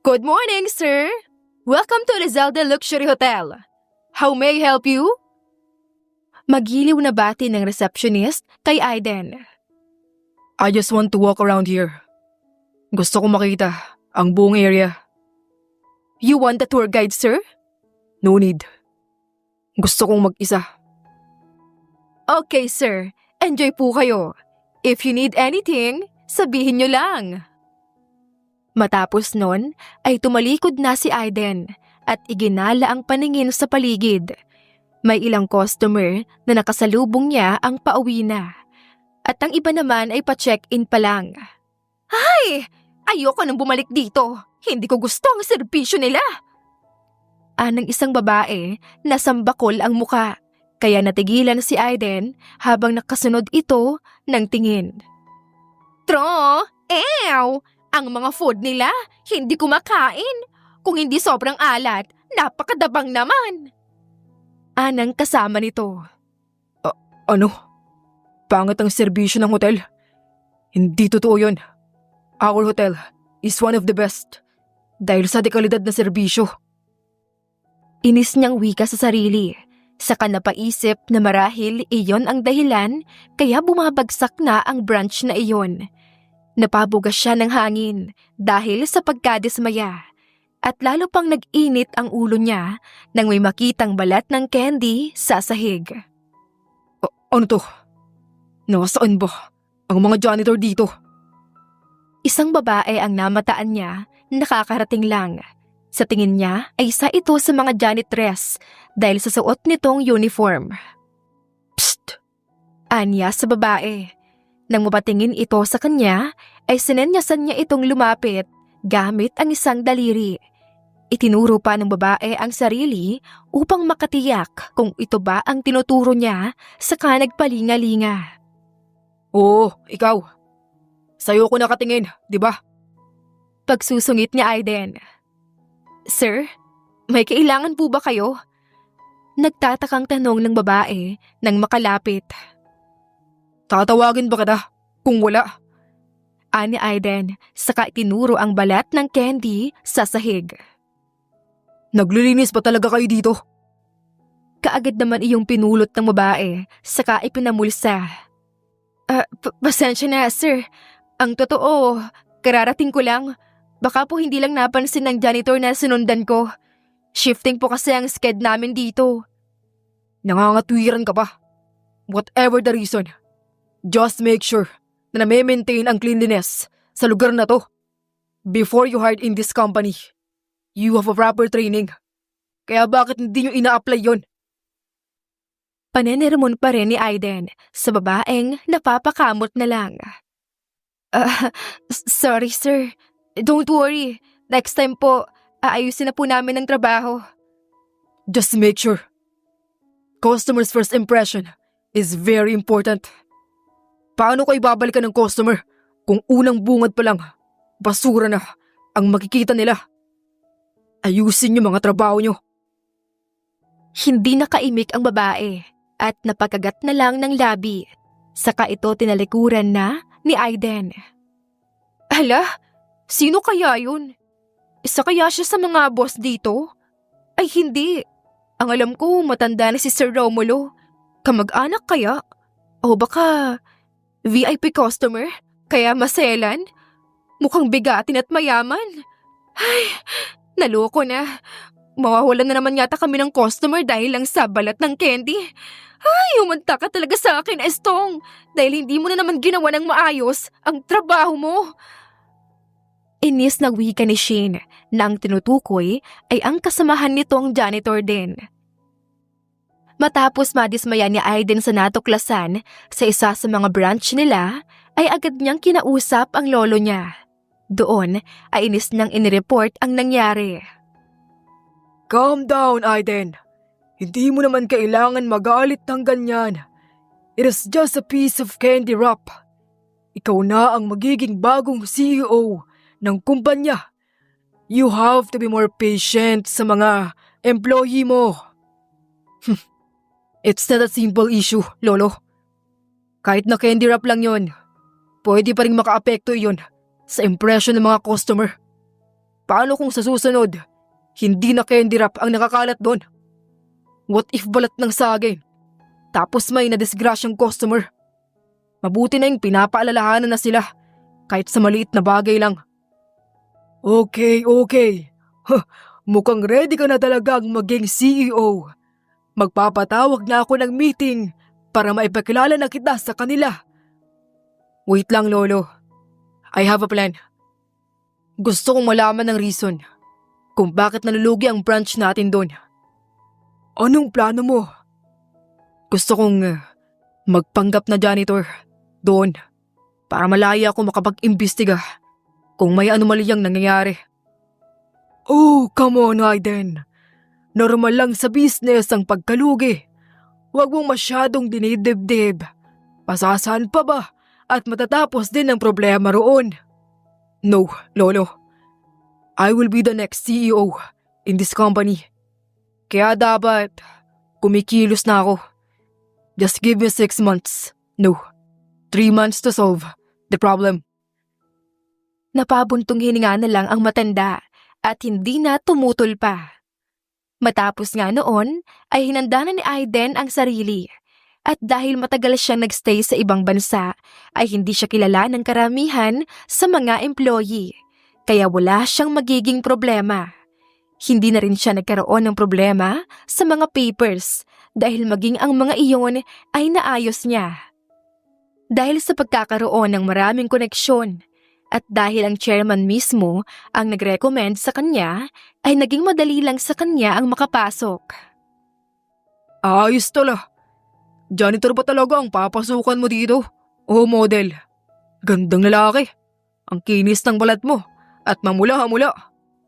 Good morning, sir. Welcome to Rizalde Luxury Hotel. How may I help you? Magiliw na bati ng receptionist kay Aiden. I just want to walk around here. Gusto ko makita ang buong area. You want the tour guide, sir? No need. Gusto kong mag-isa. Okay, sir. Enjoy po kayo. If you need anything, sabihin nyo lang. Matapos nun ay tumalikod na si Aiden at iginala ang paningin sa paligid. May ilang customer na nakasalubong niya ang pauwi na. At ang iba naman ay pa-check-in pa lang. Ay! Ayoko nang bumalik dito. Hindi ko gusto ang serbisyo nila. Anang isang babae na sambakol ang muka. Kaya natigilan si Aiden habang nakasunod ito ng tingin. Tro! Ew! Ang mga food nila, hindi kumakain. Kung hindi sobrang alat, napakadabang naman. Anang kasama nito. Ano? Pangit ang serbisyo ng hotel? Hindi totoo yun. Our hotel is one of the best dahil sa dekalidad na serbisyo. Inis niyang wika sa sarili. Saka napaisip na marahil iyon ang dahilan kaya bumabagsak na ang branch na iyon. Napabugas siya ng hangin dahil sa pagkadismaya at lalo pang nag-init ang ulo niya nang may makitang balat ng candy sa sahig. Ano to? Nasaan ba ang mga janitor dito? Isang babae ang namataan niya, nakakarating lang. Sa tingin niya ay isa ito sa mga janitress dahil sa suot nitong uniform. Psst! Anya sa babae. Nang mapatingin ito sa kanya, ay sinenyasan niya itong lumapit gamit ang isang daliri. Itinuro pa ng babae ang sarili upang makatiyak kung ito ba ang tinuturo niya, saka nagpalinga-linga. Oo, ikaw. Sa'yo ko nakatingin, di ba? Pagsusungit ni Aiden. Sir, may kailangan po ba kayo? Nagtatakang tanong ng babae nang makalapit. Tatawagin ba kita kung wala? Ani Aiden, saka itinuro ang balat ng candy sa sahig. Naglilinis ba talaga kayo dito? Kaagad naman iyong pinulot ng babae, saka ipinamulsa. Pasensya na, sir. Ang totoo, kararating ko lang. Baka po hindi lang napansin ng janitor na sinundan ko. Shifting po kasi ang sked namin dito. Nangangatwiran ka pa. Whatever the reason, just make sure na na-maintain ang cleanliness sa lugar na to. Before you hired in this company, you have a proper training. Kaya bakit hindi nyo ina-apply yon? Panenermon pa rin ni Aiden sa babaeng napapakamot na lang. Sorry sir. Don't worry. Next time po, aayusin na po namin ang trabaho. Just make sure. Customer's first impression is very important. Paano ko ibabalikan ng customer kung unang bungad pa lang, basura na ang makikita nila? Ayusin niyo mga trabaho niyo. Hindi nakaimik ang babae at napakagat na lang ng labi. Saka ito tinalikuran na ni Aiden. Hala, sino kaya yun? Isa kaya siya sa mga boss dito? Ay hindi. Ang alam ko matanda na si Sir Romulo. Kamag-anak kaya? O baka VIP customer? Kaya maselan? Mukhang bigatin at mayaman. Ay, naloko na. Mawawalan na naman yata kami ng customer dahil lang sa balat ng candy. Ay, umanta ka talaga sa akin, Estong. Dahil hindi mo na naman ginawa ng maayos ang trabaho mo. Inis na wika ni Shane na ang tinutukoy ay ang kasamahan nitong janitor din. Matapos madismaya ni Aiden sa natuklasan sa isa sa mga branch nila, ay agad niyang kinausap ang lolo niya. Doon ay inis niyang inireport ang nangyari. Calm down, Aiden. Hindi mo naman kailangan magalit ng ganyan. It is just a piece of candy wrap. Ikaw na ang magiging bagong CEO ng kumpanya. You have to be more patient sa mga employee mo. It's not a simple issue, Lolo. Kahit na candy wrap lang yon, pwede pa rin makaapekto yon sa impression ng mga customer. Paano kung sa susunod, hindi na candy wrap ang nakakalat doon? What if balat ng saging? Tapos may nadisgrasyang customer. Mabuti na yung pinapaalalahanan na sila, kahit sa maliit na bagay lang. Okay. Mukhang ready ka na talagang maging CEO. Magpapatawag na ako ng meeting para maipakilala na kita sa kanila. Wait lang, Lolo. I have a plan. Gusto kong malaman ng reason kung bakit nalulugi ang branch natin doon. Anong plano mo? Gusto kong magpanggap na janitor doon para malaya ako makapag-imbestiga kung may anomalyang nangyayari. Oh, come on, Aiden. Normal lang sa business ang pagkalugi. Huwag mong masyadong dinidibdib. Pasasan pa ba at matatapos din ang problema roon? No, Lolo. I will be the next CEO in this company. Kaya dapat kumikilos na ako. Just give me 6 months. No, 3 months to solve the problem. Napabuntong hininga na lang ang matanda at hindi na tumutol pa. Matapos nga noon ay hinanda na ni Aiden ang sarili. At dahil matagal siyang nagstay sa ibang bansa, ay hindi siya kilala ng karamihan sa mga employee. Kaya wala siyang magiging problema. Hindi na rin siya nagkaroon ng problema sa mga papers dahil maging ang mga iyon ay naayos niya. Dahil sa pagkakaroon ng maraming koneksyon at dahil ang chairman mismo ang nag-recommend sa kanya, ay naging madali lang sa kanya ang makapasok. Ayos tala. Janitor ba talaga ang papasukan mo dito? O model? Gandang lalaki. Ang kinis ng balat mo at mamula-mula.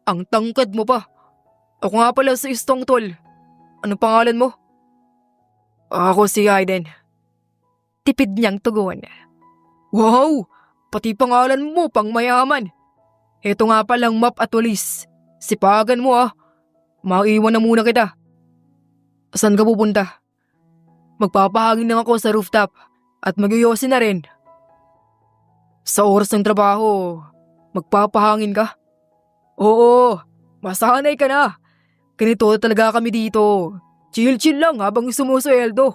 Ang tangkad mo pa. Ako nga pala si Istong Tol. Ano pangalan mo? Ako si Aiden. Tipid niyang tugon. Wow! Pati pangalan mo pang mayaman. Heto nga palang map at walis. Sipagan mo ah. Maiwan na muna kita. Saan ka pupunta? Magpapahangin lang ako sa rooftop at mag-iyosin na rin. Sa oras ng trabaho, magpapahangin ka? Oo, masanay ka na. Ganito talaga kami dito. Chill-chill lang habang sumusweldo.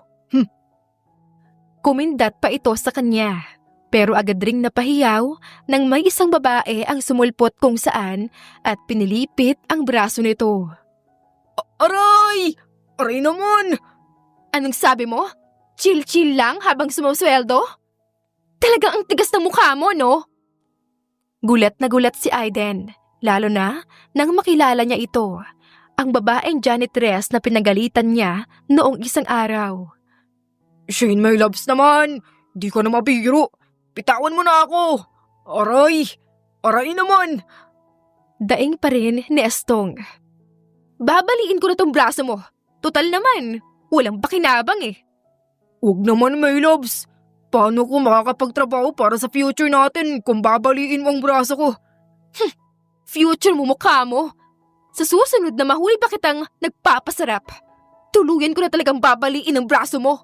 Kumindat pa ito sa kanya. Pero agad ring napahiyaw nang may isang babae ang sumulpot kung saan at pinilipit ang braso nito. Aray! Aray naman! Anong sabi mo? Chill-chill lang habang sumusweldo? Talagang ang tigas ng mukha mo, no? Gulat na gulat si Aiden, lalo na nang makilala niya ito, ang babaeng janitress na pinagalitan niya noong isang araw. Shane, my loves naman! Di ko na mabiro! Bitawan mo na ako! Aray! Aray naman! Daing pa rin ni Estong. Babaliin ko na tong braso mo. Total naman, walang pakinabang eh. Huwag naman, my loves. Paano ko makakapagtrabaho para sa future natin kung babaliin mo ang braso ko? Future mo mukha mo. Sa susunod na mahuli pa kitang nagpapasarap, tuluyan ko na talagang babaliin ang braso mo.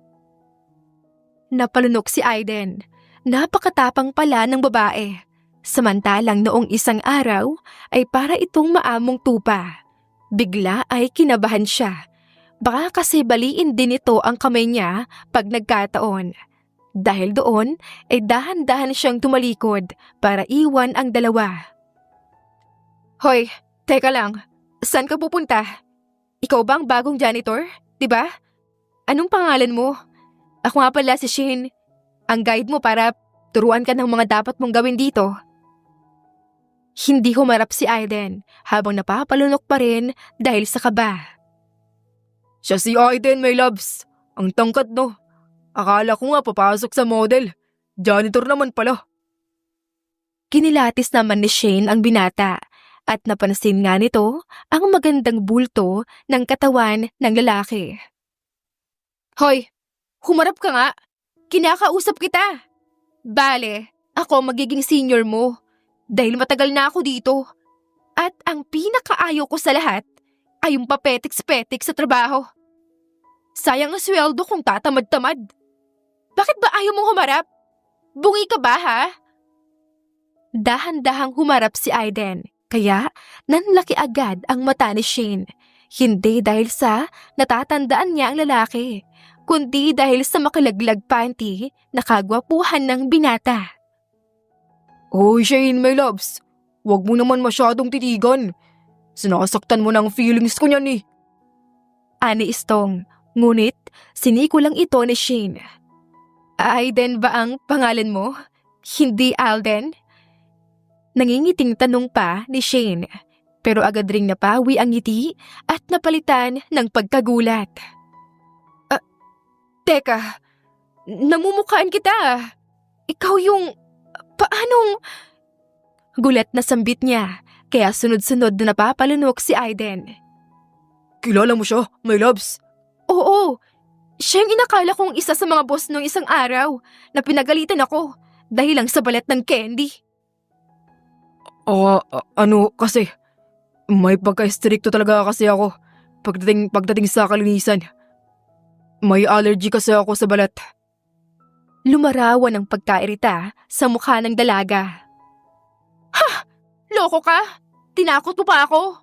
Napalunok si Aiden. Napakatapang pala ng babae. Samantalang noong isang araw ay para itong maamong tupa. Bigla ay kinabahan siya. Baka kasi baliin din ito ang kamay niya pag nagkataon. Dahil doon ay dahan-dahan siyang tumalikod para iwan ang dalawa. Hoy, teka lang. Saan ka pupunta? Ikaw ba ang bagong janitor? Diba? Anong pangalan mo? Ako nga pala si Shane. Ang guide mo para turuan ka ng mga dapat mong gawin dito. Hindi humarap si Aiden habang napapalunok pa rin dahil sa kaba. Siya si Aiden, my loves. Ang tangkad no. Akala ko nga papasok sa model. Janitor naman pala. Kinilatis naman ni Shane ang binata at napansin nga nito ang magandang bulto ng katawan ng lalaki. Hoy, humarap ka nga. Kinakausap kita. Bale, ako magiging senior mo dahil matagal na ako dito. At ang pinakaayaw ko sa lahat ay yung papetiks-petik sa trabaho. Sayang ang sweldo kung tatamad-tamad. Bakit ba ayaw mong humarap? Bungi ka ba ha? Dahan-dahang humarap si Aiden Kaya nanlaki agad ang mata ni Shane. Hindi dahil sa natatandaan niya ang lalaki, kundi dahil sa makalaglag panty na kagwapuhan ng binata. Hoy Shane, my loves. Huwag mo naman masyadong titigan. Sinasaktan mo ng feelings ko niyan eh. Ani Stong, ngunit siniko lang ito ni Shane. Aiden ba ang pangalan mo? Hindi Alden? Nangingiting tanong pa ni Shane, pero agad ring napawi ang ngiti at napalitan ng pagkagulat. Teka, namumukhaan kita. Ikaw yung... Paanong... Gulat na sambit niya, kaya sunod-sunod na napapalunok si Aiden. Kilala mo siya, my loves? Oo, siya yung inakala kong isa sa mga boss nung isang araw na pinagalitan ako dahil lang sa balat ng candy. Kasi may pagka-stricto talaga kasi ako pagdating sa kalinisan. May allergy kasi ako sa balat. Lumarawan ang pagkairita sa mukha ng dalaga. Ha! Loko ka? Tinakot mo pa ako?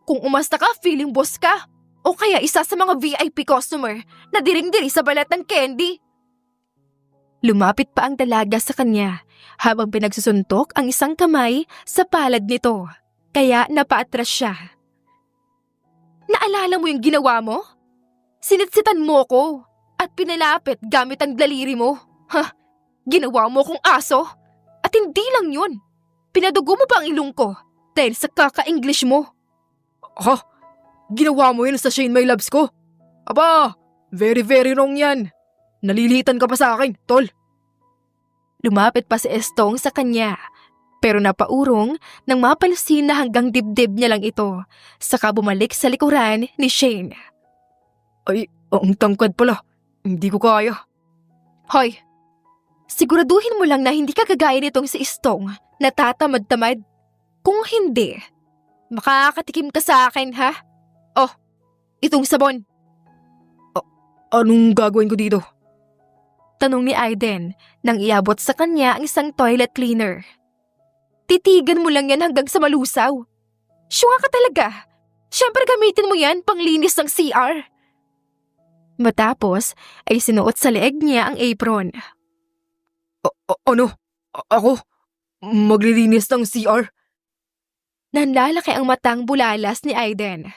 Kung umasta ka, feeling boss ka. O kaya isa sa mga VIP customer na diring-diri sa balat ng candy. Lumapit pa ang dalaga sa kanya habang pinagsusuntok ang isang kamay sa palad nito. Kaya napaatras siya. Naalala mo yung ginawa mo? Sinitsitan mo ko at pinalapit gamit ang daliri mo. Ha? Ginawa mo kong aso? At hindi lang yun. Pinadugo mo pa ang ilong ko dahil sa kaka-English mo. Ha? Ginawa mo yun sa Shane, my loves ko? Aba, very very wrong yan. Nalilitan ka pa sa akin, tol. Lumapit pa si Estong sa kanya, pero napaurong nang mapalsin na hanggang dibdib niya lang ito, saka bumalik sa likuran ni Shane. Ay, ang tangkad pala. Hindi ko kaya. Hoy, siguraduhin mo lang na hindi ka kagaya nitong si Estong na tatamad-tamad. Kung hindi, makakatikim ka sa akin, ha? Oh, itong sabon. Anong gagawin ko dito? Tanong ni Aiden nang iabot sa kanya ang isang toilet cleaner. Titigan mo lang yan hanggang sa malusaw. Syunga ka talaga. Siyempre gamitin mo yan panglinis ng CR. Matapos ay sinuot sa leeg niya ang apron. Ano? Ako? Maglilinis ng CR? Nanlalaki ang matang bulalas ni Aiden.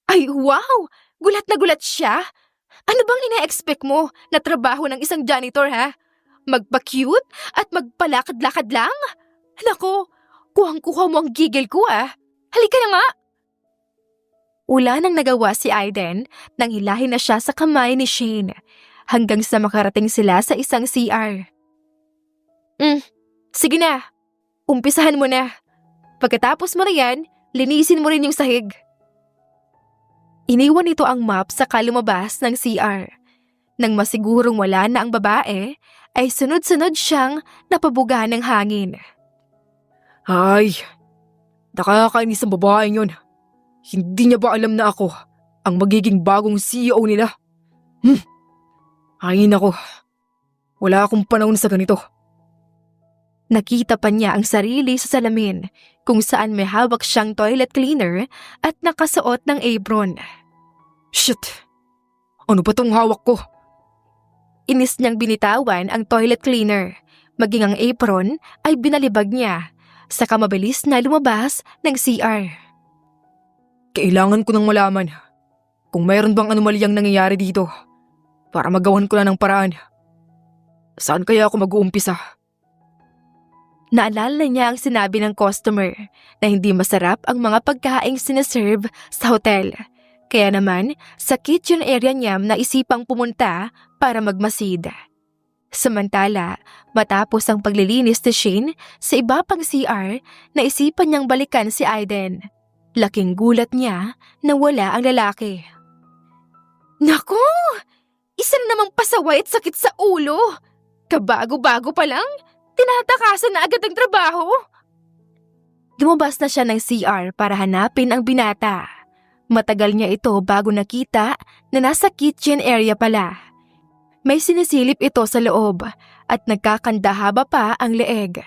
Ay wow! Gulat na gulat siya. Ano bang ina-expect mo na trabaho ng isang janitor, ha? Magpa-cute at magpalakad-lakad lang? Nako, kuhang-kuha mo ang gigil ko, ah. Halika na nga! Wala nang nagawa si Aiden nang hilahin na siya sa kamay ni Shane hanggang sa makarating sila sa isang CR. Sige na. Umpisahan mo na. Pagkatapos mo na yan, linisin mo rin yung sahig. Iniwan nito ang map sa lumabas ng CR. Nang masigurong wala na ang babae, ay sunod-sunod siyang napabuga ng hangin. Ay, nakakainis ang babaeng yun. Hindi niya ba alam na ako ang magiging bagong CEO nila? Ay nako, wala akong panahon sa ganito. Nakita pa niya ang sarili sa salamin kung saan may hawak siyang toilet cleaner at nakasuot ng apron. Shit! Ano ba tong hawak ko? Inis niyang binitawan ang toilet cleaner, maging ang apron ay binalibag niya, saka mabilis na lumabas ng CR. Kailangan ko nang malaman kung mayroon bang anomalyang nangyayari dito para magawan ko na ng paraan. Saan kaya ako mag-uumpisa? Naalala niya ang sinabi ng customer na hindi masarap ang mga pagkaing sinaserve sa hotel. Kaya naman, sa kitchen area niya naisipang pumunta para magmasid. Samantala, matapos ang paglilinis ni Shane sa iba pang CR, naisipan niyang balikan si Aiden. Laking gulat niya na wala ang lalaki. Naku! Isa na namang pasaway at sakit sa ulo. Kabago-bago pa lang, tinatakasan na agad ang trabaho. Lumabas na siya ng CR para hanapin ang binata. Matagal niya ito bago nakita na nasa kitchen area pala. May sinisilip ito sa loob at nagkakandahaba pa ang leeg.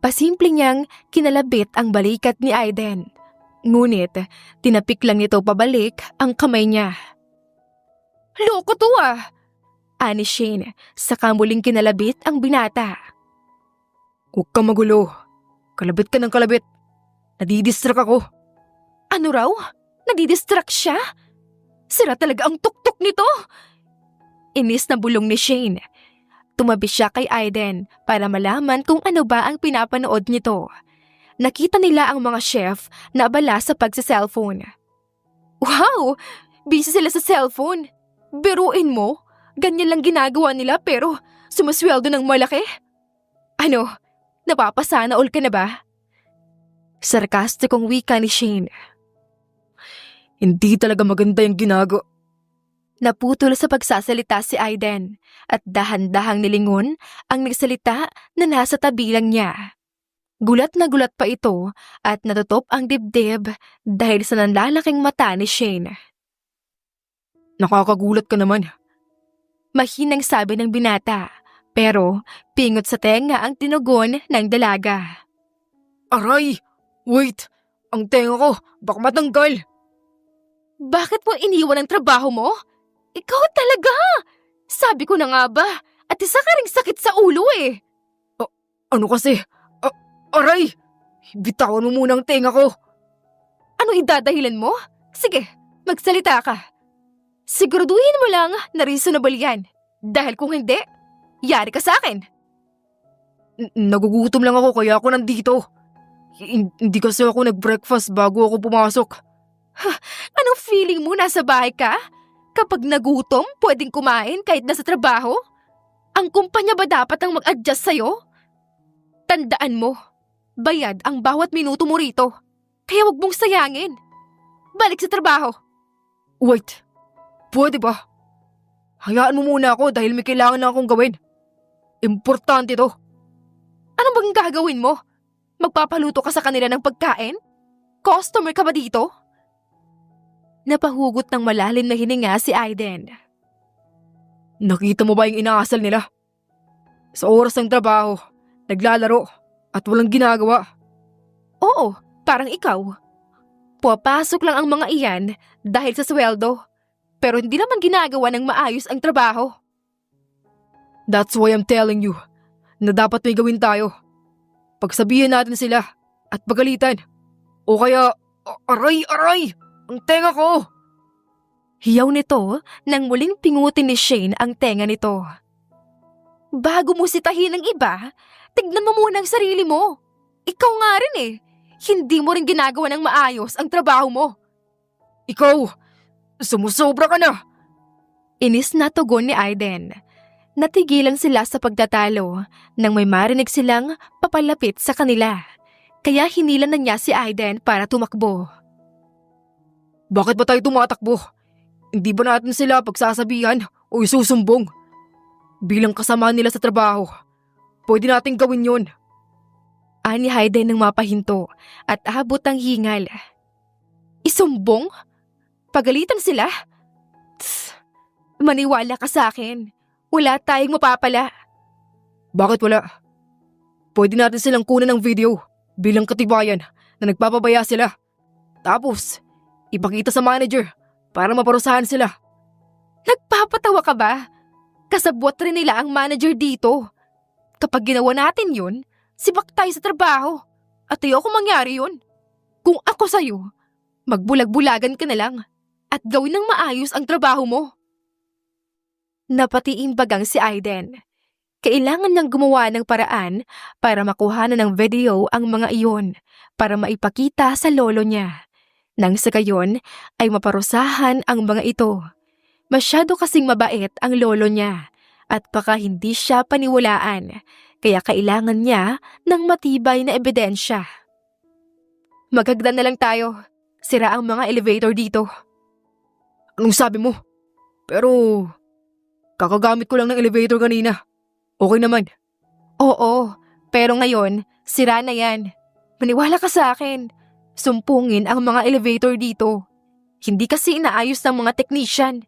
Pasimple niyang kinalabit ang balikat ni Aiden. Ngunit, tinapik lang nito pabalik ang kamay niya. Loko to ah! Ani Shane, saka muling kinalabit ang binata. Huwag kang magulo. Kalabit ka ng kalabit. Nadidistract ako. Ano raw? Nadidistract siya? Sira talaga ang tuktok nito! Inis na bulong ni Shane. Tumabi siya kay Aiden para malaman kung ano ba ang pinapanood nito. Nakita nila ang mga chef na abala sa pagsa-cellphone. Wow! Busy sila sa cellphone. Biruin mo, ganyan lang ginagawa nila pero sumasweldo ng malaki? Ano, napapasana all ka na ba? Sarkastikong wika ni Shane. Hindi talaga maganda yung ginagawa. Naputol sa pagsasalita si Aiden at dahan-dahang nilingon ang nagsalita na nasa tabi lang niya. Gulat na gulat pa ito at natutop ang dibdib dahil sa nanlalaking mata ni Shane. Nakakagulat ka naman. Mahinang sabi ng binata, pero pingot sa tenga ang tinugon ng dalaga. Aray! Wait! Ang tenga ko, baka matanggal. Bakit mo iniwan ang trabaho mo? Ikaw talaga! Sabi ko na nga ba, at isa ka ring sakit sa ulo eh. Ano kasi? Aray! Bitawan mo muna ang tenga ko. Ano idadahilan mo? Sige, magsalita ka. Siguraduhin mo lang na reasonable yan. Dahil kung hindi, yari ka sa akin. Nagugutom lang ako kaya ako nandito. Hindi kasi ako nag-breakfast bago ako pumasok. Anong feeling mo nasa bahay ka? Kapag nagutom, pwedeng kumain kahit nasa trabaho? Ang kumpanya ba dapat ang mag-adjust sa'yo? Tandaan mo, bayad ang bawat minuto mo rito. Kaya wag mong sayangin. Balik sa trabaho. Wait, pwede ba? Hayaan mo muna ako dahil may kailangan na akong gawin. Importante to. Ano bang gagawin mo? Magpapaluto ka sa kanila ng pagkain? Customer ka ba dito? Napahugot ng malalim na hininga si Aiden. Nakita mo ba yung inaasal nila? Sa oras ng trabaho, naglalaro at walang ginagawa. Oo, parang ikaw. Pupasok lang ang mga iyan dahil sa sweldo, pero hindi naman ginagawa ng maayos ang trabaho. That's why I'm telling you na dapat may gawin tayo. Pagsabihin natin sila at pagalitan. O kaya, aray! Ang tenga ko! Hiyaw nito nang muling pingutin ni Shane ang tenga nito. Bago mo sitahin ng iba, tignan mo muna ang sarili mo. Ikaw nga rin eh. Hindi mo rin ginagawa ng maayos ang trabaho mo. Ikaw, sumusobra ka na! Inis na tugon ni Aiden. Natigilan sila sa pagtatalo nang may marinig silang papalapit sa kanila. Kaya hinilan na niya si Aiden para tumakbo. Bakit ba tayo tumatakbo? Hindi ba natin sila pagsasabihan o isusumbong? Bilang kasama nila sa trabaho, pwede nating gawin yun. Ani Hayden ng mapahinto at abot ang hingal. Isumbong? Pagalitan sila? Tss, maniwala ka sa akin. Wala tayong mapapala. Bakit wala? Pwede natin silang kunan ng video bilang katibayan na nagpapabaya sila. Tapos, ipakita sa manager para maparusahan sila. Nagpapatawa ka ba? Kasabwat rin nila ang manager dito. Kapag ginawa natin yun, sibak tayo sa trabaho. At ayoko mangyari yun. Kung ako sa'yo, magbulag-bulagan ka na lang at gawin ng maayos ang trabaho mo. Napatiimbagang si Aiden. Kailangan niyang gumawa ng paraan para makuha na ng video ang mga iyon para maipakita sa lolo niya. Nang sa gayon ay maparusahan ang mga ito. Masyado kasing mabait ang lolo niya at baka hindi siya paniwalaan kaya kailangan niya ng matibay na ebidensya. Maghagdan na lang tayo. Sira ang mga elevator dito. Anong sabi mo? Pero, kakagamit ko lang ng elevator kanina. Okay naman. Oo, pero ngayon, sira na yan. Maniwala ka sa akin. Sumpungin ang mga elevator dito. Hindi kasi inaayos ng mga technician.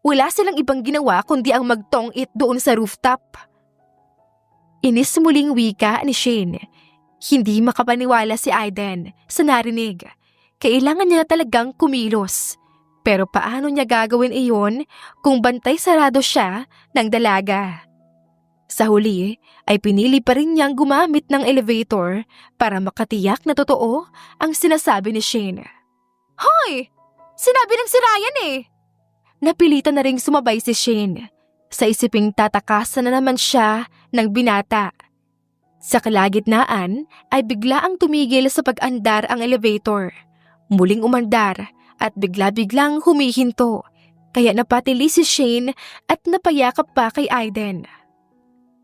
Wala silang ibang ginawa kundi ang magtong-it doon sa rooftop. Inis muling wika ni Shane. Hindi makapaniwala si Aiden sa narinig. Kailangan niya na talagang kumilos. Pero paano niya gagawin iyon kung bantay sarado siya ng dalaga? Sa huli ay pinili pa rin niyang gumamit ng elevator para makatiyak na totoo ang sinasabi ni Shane. Hoy! Sinabi ng si Ryan eh! Napilitan na ring sumabay si Shane. Sa isiping tatakasan na naman siya ng binata. Sa kalagitnaan ay biglaang tumigil sa pag-andar ang elevator. Muling umandar at bigla-biglang humihinto. Kaya napatili si Shane at napayakap pa kay Aiden.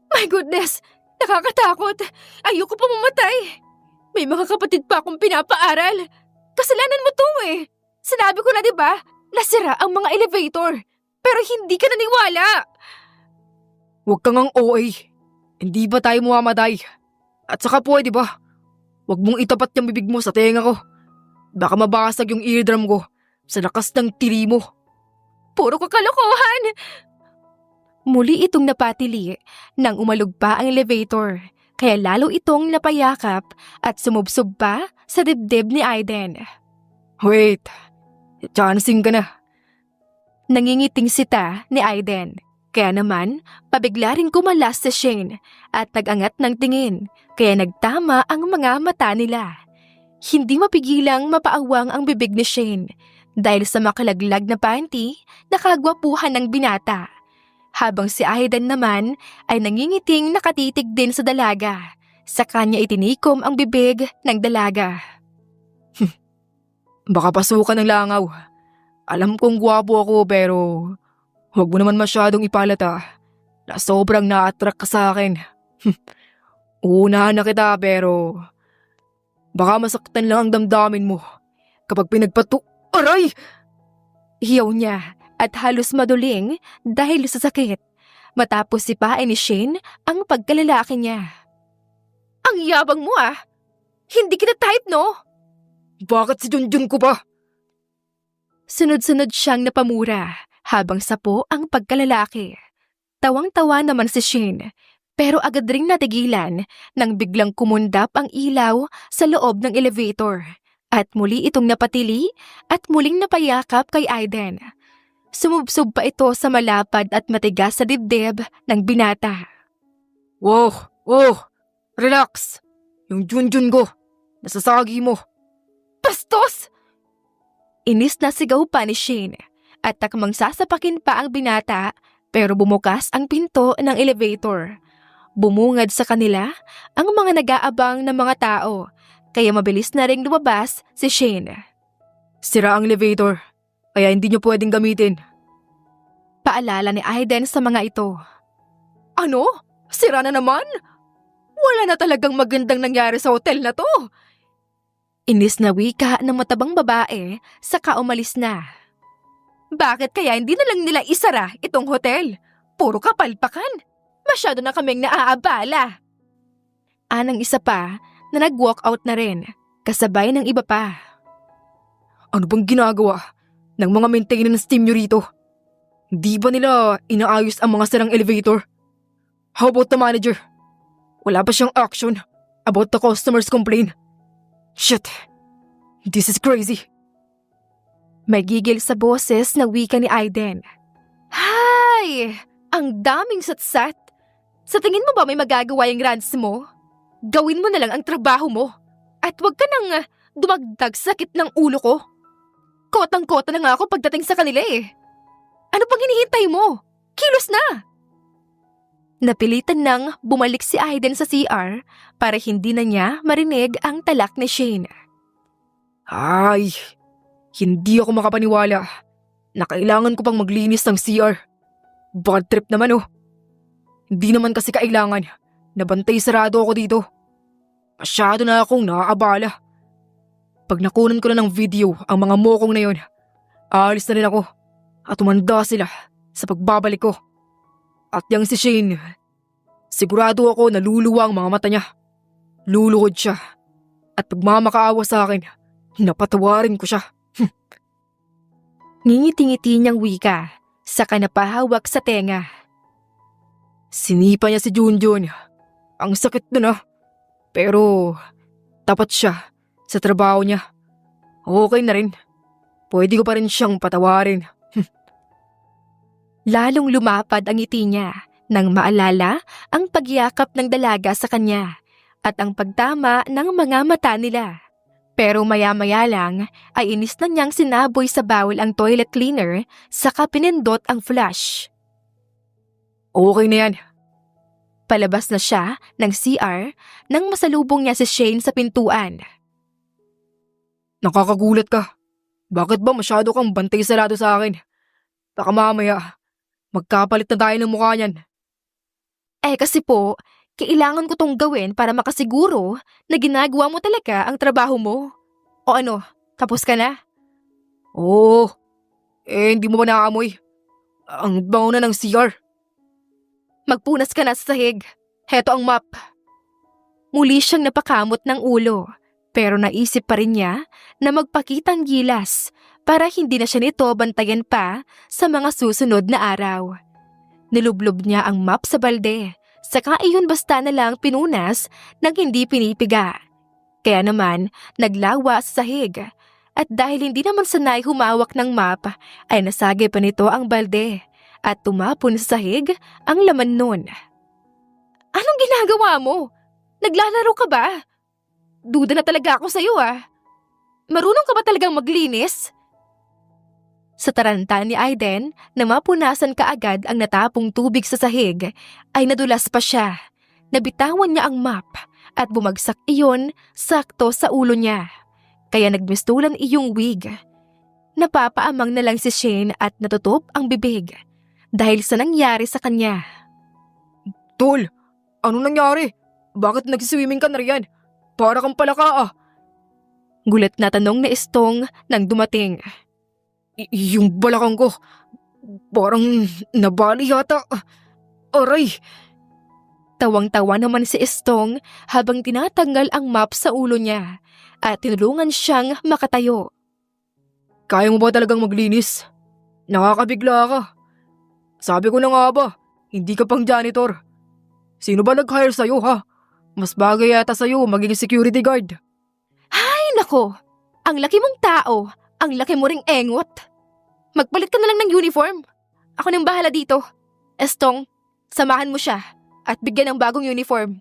My goodness! Nakakatakot! Ayoko pa mamatay! May mga kapatid pa akong pinapaaral. Kasalanan mo to eh! Sinabi ko na diba, nasira ang mga elevator. Pero hindi ka naniwala! Huwag kang ang OA. Hindi ba tayo mamamatay? At saka pwede ba? Huwag mong itapat yung bibig mo sa tenga ko. Baka mabasag yung eardrum ko sa lakas ng tiri mo. Puro kakalokohan! Muli itong napatili nang umalog pa ang elevator. Kaya lalo itong napayakap at sumubsob pa sa dibdib ni Aiden. Wait, chancing ka na. Nangingiting sita ni Aiden. Kaya naman, pabigla rin kumalas si Shane at nag-angat ng tingin. Kaya nagtama ang mga mata nila. Hindi mapigilang mapaawang ang bibig ni Shane dahil sa makalaglag na panty na kagwapuhan ng binata. Habang si Aiden naman ay nangingiting nakatitig din sa dalaga. Sa kanya itinikom ang bibig ng dalaga. Baka pasukan ng langaw. Alam kong gwapo ako pero huwag mo naman masyadong ipalata na sobrang na-attract ka sa akin. Uunahan na kita pero baka masaktan lang ang damdamin mo kapag Aray! Hiyaw niya at halos maduling dahil sa sakit. Matapos sipain ni Shane ang pagkalalaki niya. Ang yabang mo ah! Hindi kita type no? Bakit si Junjun ko pa? Sunod-sunod siyang napamura habang sapo ang pagkalalaki. Tawang-tawa naman si Shane pero agad ring natigilan nang biglang kumundap ang ilaw sa loob ng elevator at muli itong napatili at muling napayakap kay Aiden. Sumubsob pa ito sa malapad at matigas sa dibdib ng binata. Wow! Relax! Yung Junjun ko, nasasagi mo. Bastos! Inis na sigaw pa ni Shane at takmang sasapakin pa ang binata pero bumukas ang pinto ng elevator. Bumungad sa kanila ang mga nag-aabang na mga tao kaya mabilis na ring lumabas si Shane. Sira ang elevator, kaya hindi nyo pwedeng gamitin. Paalala ni Aiden sa mga ito. Ano? Sira na naman? Wala na talagang magandang nangyari sa hotel na to. Inis na wika ng matabang babae saka umalis na. Bakit kaya hindi na lang nila isara itong hotel? Puro kapalpakan. Masyado na kaming naaabala. Anang isa pa na nag-walk out na rin, kasabay ng iba pa. Ano bang ginagawa ng mga maintenance team nyo rito? Di ba nila inaayos ang mga sirang elevator? How about the manager? Wala ba siyang action about the customer's complaint? Shit! This is crazy! May gigil sa boses na wika ni Aiden. Hay! Ang daming satsat! Sa tingin mo ba may magagawa yung rants mo? Gawin mo na lang ang trabaho mo. At huwag ka nang dumagdag sakit ng ulo ko. Kotang-kota na nga ako pagdating sa kanila eh. Ano pang hinihintay mo? Kilos na! Napilitan nang bumalik si Aiden sa CR para hindi na niya marinig ang talak ni Shane. Ay, hindi ako makapaniwala na kailangan ko pang maglinis ng CR. Bad trip naman oh. Hindi naman kasi kailangan na bantay sarado ako dito. Masyado na akong naaabala. Pag nakunan ko na ng video ang mga mokong na yon, aalis na rin ako at umanda sila sa pagbabalik ko. At yang si Shane, sigurado ako na luluwa ang mga mata niya. Luluhod siya. At pagmamakaawa sa akin, napatawarin ko siya. Ngingiti-ngiti niyang wika, saka napahawak sa tenga. Sinipa niya si Junjun. Ang sakit nun ah. Pero tapat siya sa trabaho niya. Okay na rin. Pwede ko pa rin siyang patawarin. Lalong lumapad ang ngiti niya nang maalala ang pagyakap ng dalaga sa kanya at ang pagtama ng mga mata nila. Pero maya-maya lang ay inis na niyang sinaboy sa bawal ang toilet cleaner saka pinindot ang flush. Okay na yan. Palabas na siya ng CR nang masalubong niya si Shane sa pintuan. Nakakagulat ka. Bakit ba masyado kang bantay sarado sa akin? Baka mamaya, magkapalit na tayo ng mukha niyan. Kasi po, kailangan ko tong gawin para makasiguro na ginagawa mo talaga ang trabaho mo. O ano, tapos ka na? Oo. Hindi mo ba naamoy? Ang bango na ng CR. Magpunas ka na sa sahig. Heto ang map. Muli siyang napakamot ng ulo, pero naisip pa rin niya na magpakitang gilas para hindi na siya nito bantayan pa sa mga susunod na araw. Nilublob niya ang map sa balde, saka iyon basta na lang pinunas nang hindi pinipiga. Kaya naman, naglawa sa sahig. At dahil hindi naman sanay humawak ng map, ay nasagi pa nito ang balde at tumapon sa sahig ang laman nun. Anong ginagawa mo? Naglalaro ka ba? Duda na talaga ako sa'yo Marunong ka ba talagang maglinis? Sa taranta ni Aiden na mapunasan kaagad ang natapong tubig sa sahig, ay nadulas pa siya. Nabitawan niya ang map at bumagsak iyon sakto sa ulo niya. Kaya nagmistulan iyong wig. Napapaamang na lang si Shane at natutup ang bibig dahil sa nangyari sa kanya. Tol, anong nangyari? Bakit nagsiswimming ka na riyan? Para kang palaka Gulat na tanong ni Estong nang dumating. Yung balakang ko, parang nabali yata. Aray! Tawang-tawa naman si Estong habang tinatanggal ang map sa ulo niya at tinulungan siyang makatayo. Kaya mo ba talagang maglinis? Nakakabigla ka. Sabi ko na nga ba, hindi ka pang janitor. Sino ba nag-hire sa'yo ha? Mas bagay yata sa'yo maging security guard. Ay nako, ang laki mong tao, ang laki mo ring engot. Magpalit ka na lang ng uniform. Ako nang bahala dito. Estong, samahan mo siya at bigyan ng bagong uniform.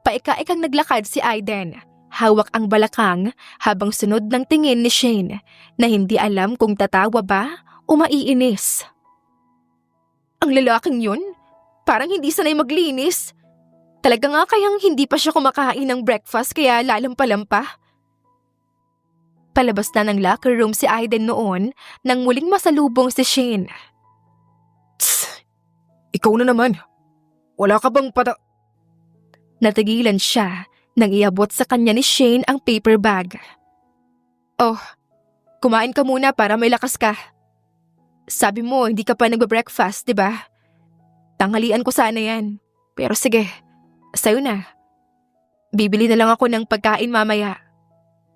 Paika-ikang naglakad si Aiden. Hawak ang balakang habang sunod ng tingin ni Shane na hindi alam kung tatawa ba o maiinis. Ang lalaking yun, parang hindi sanay maglinis. Talaga nga kayang hindi pa siya kumakain ng breakfast kaya lalampalampa. Palabas na ng locker room si Aiden noon nang muling masalubong si Shane. Tss! Ikaw na naman. Wala ka bang Natigilan siya nang iabot sa kanya ni Shane ang paper bag. Oh, kumain ka muna para may lakas ka. Sabi mo hindi ka pa nagbe-breakfast, di ba? Tanghalian ko sana yan. Pero sige, sa'yo na. Bibili na lang ako ng pagkain mamaya.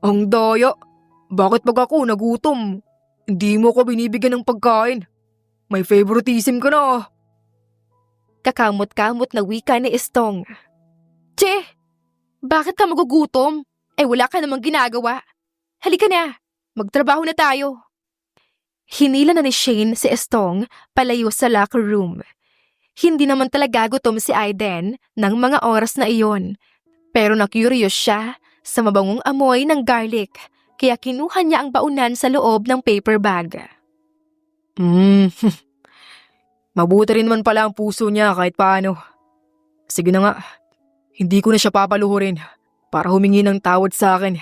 Ang daya! Bakit pag ako nagutom? Hindi mo ko binibigyan ng pagkain. May favoritism ka na Kakamot-kamot na wika ni Estong. Che! Bakit ka magugutom? Wala ka namang ginagawa. Halika na, magtrabaho na tayo. Hinila na ni Shane si Estong palayo sa locker room. Hindi naman talaga gutom si Aiden ng mga oras na iyon. Pero na-curious siya sa mabangong amoy ng garlic kaya kinuha niya ang baunan sa loob ng paper bag. Mabuti rin naman pala ang puso niya kahit paano. Sige na nga, hindi ko na siya papaluhurin para humingi ng tawad sa akin.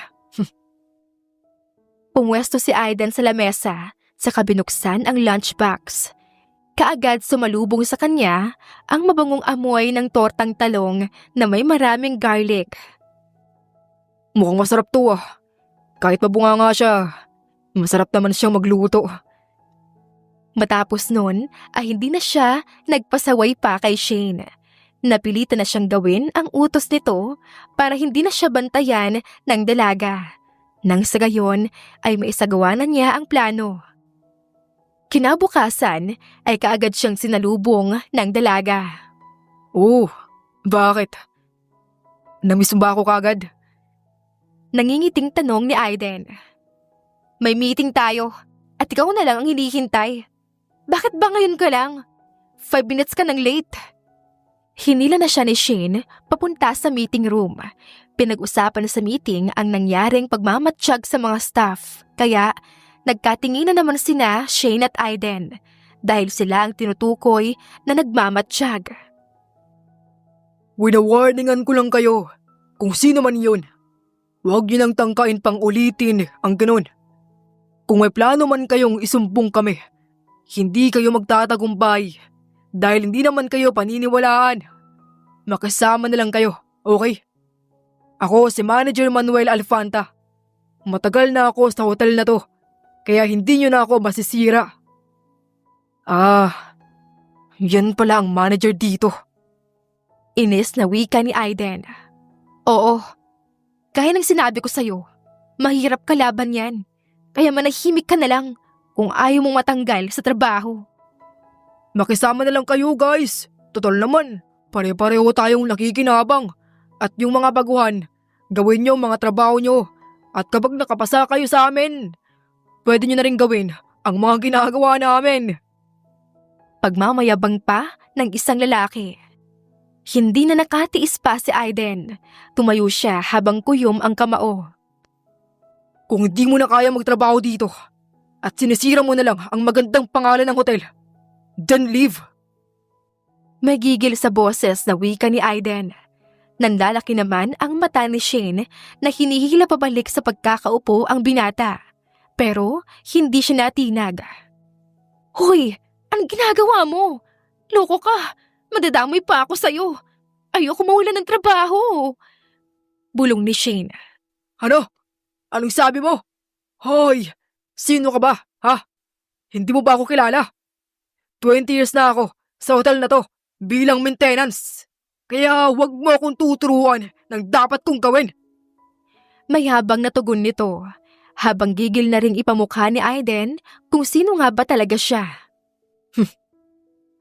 Pumwesto si Aiden sa lamesa sa kabinuksan ang lunchbox. Kaagad sumalubong sa kanya ang mabangong amoy ng tortang talong na may maraming garlic. Mukhang masarap to Kahit mabunga nga siya, masarap naman siyang magluto. Matapos nun ay hindi na siya nagpasaway pa kay Shane. Napilitan na siyang gawin ang utos nito para hindi na siya bantayan ng dalaga. Nang sa gayon ay maisagawa na niya ang plano. Kinabukasan ay kaagad siyang sinalubong ng dalaga. Oh, bakit? Namiss mo ba ako kagad? Nangingiting tanong ni Aiden. May meeting tayo at ikaw na lang ang hinihintay. Bakit ba ngayon ka lang? 5 minutes ka nang late. Hinila na siya ni Shane papunta sa meeting room. Pinag-usapan sa meeting ang nangyaring pagmamatsyag sa mga staff. Kaya nagkatinginan naman sina Shane at Aiden dahil sila ang tinutukoy na nagmamatsyag. Winawarningan ko lang kayo kung sino man yun. Huwag niyo nang tangkain pang ulitin ang ganun. Kung may plano man kayong isumbong kami, hindi kayo magtatagumpay dahil hindi naman kayo paniniwalaan. Makasama na lang kayo, okay? Ako si Manager Manuel Alfanta. Matagal na ako sa hotel na to, kaya hindi niyo na ako masisira. Yan pala ang manager dito. Inis na wika ni Aiden. Oo, kaya nang sinabi ko sa'yo, mahirap kalaban yan. Kaya manahimik ka na lang kung ayaw mong matanggal sa trabaho. Makisama na lang kayo guys. Total naman, pare-pareho tayong nakikinabang. At yung mga baguhan, gawin nyo mga trabaho nyo. At kapag nakapasa kayo sa amin, pwede nyo na rin gawin ang mga ginagawa namin. Pagmamayabang pa ng isang lalaki. Hindi na nakatiis pa si Aiden. Tumayo siya habang kuyom ang kamao. Kung hindi mo na kaya magtrabaho dito at sinisira mo na lang ang magandang pangalan ng hotel, then leave. May gigil sa boses na wika ni Aiden. Nanlalaki naman ang mata ni Shane na hinihila pabalik sa pagkakaupo ang binata. Pero hindi siya natinag. Hoy! Anong ginagawa mo? Loko ka! Madadamay pa ako sa'yo. Ayoko mawalan ng trabaho. Bulong ni Shane. Ano? Anong sabi mo? Hoy! Sino ka ba? Ha? Hindi mo ba ako kilala? 20 years na ako sa hotel na to bilang maintenance. Kaya wag mo akong tuturuan ng dapat kong gawin. May habang na tugon nito, habang gigil na ring ipamukha ni Aiden kung sino nga ba talaga siya.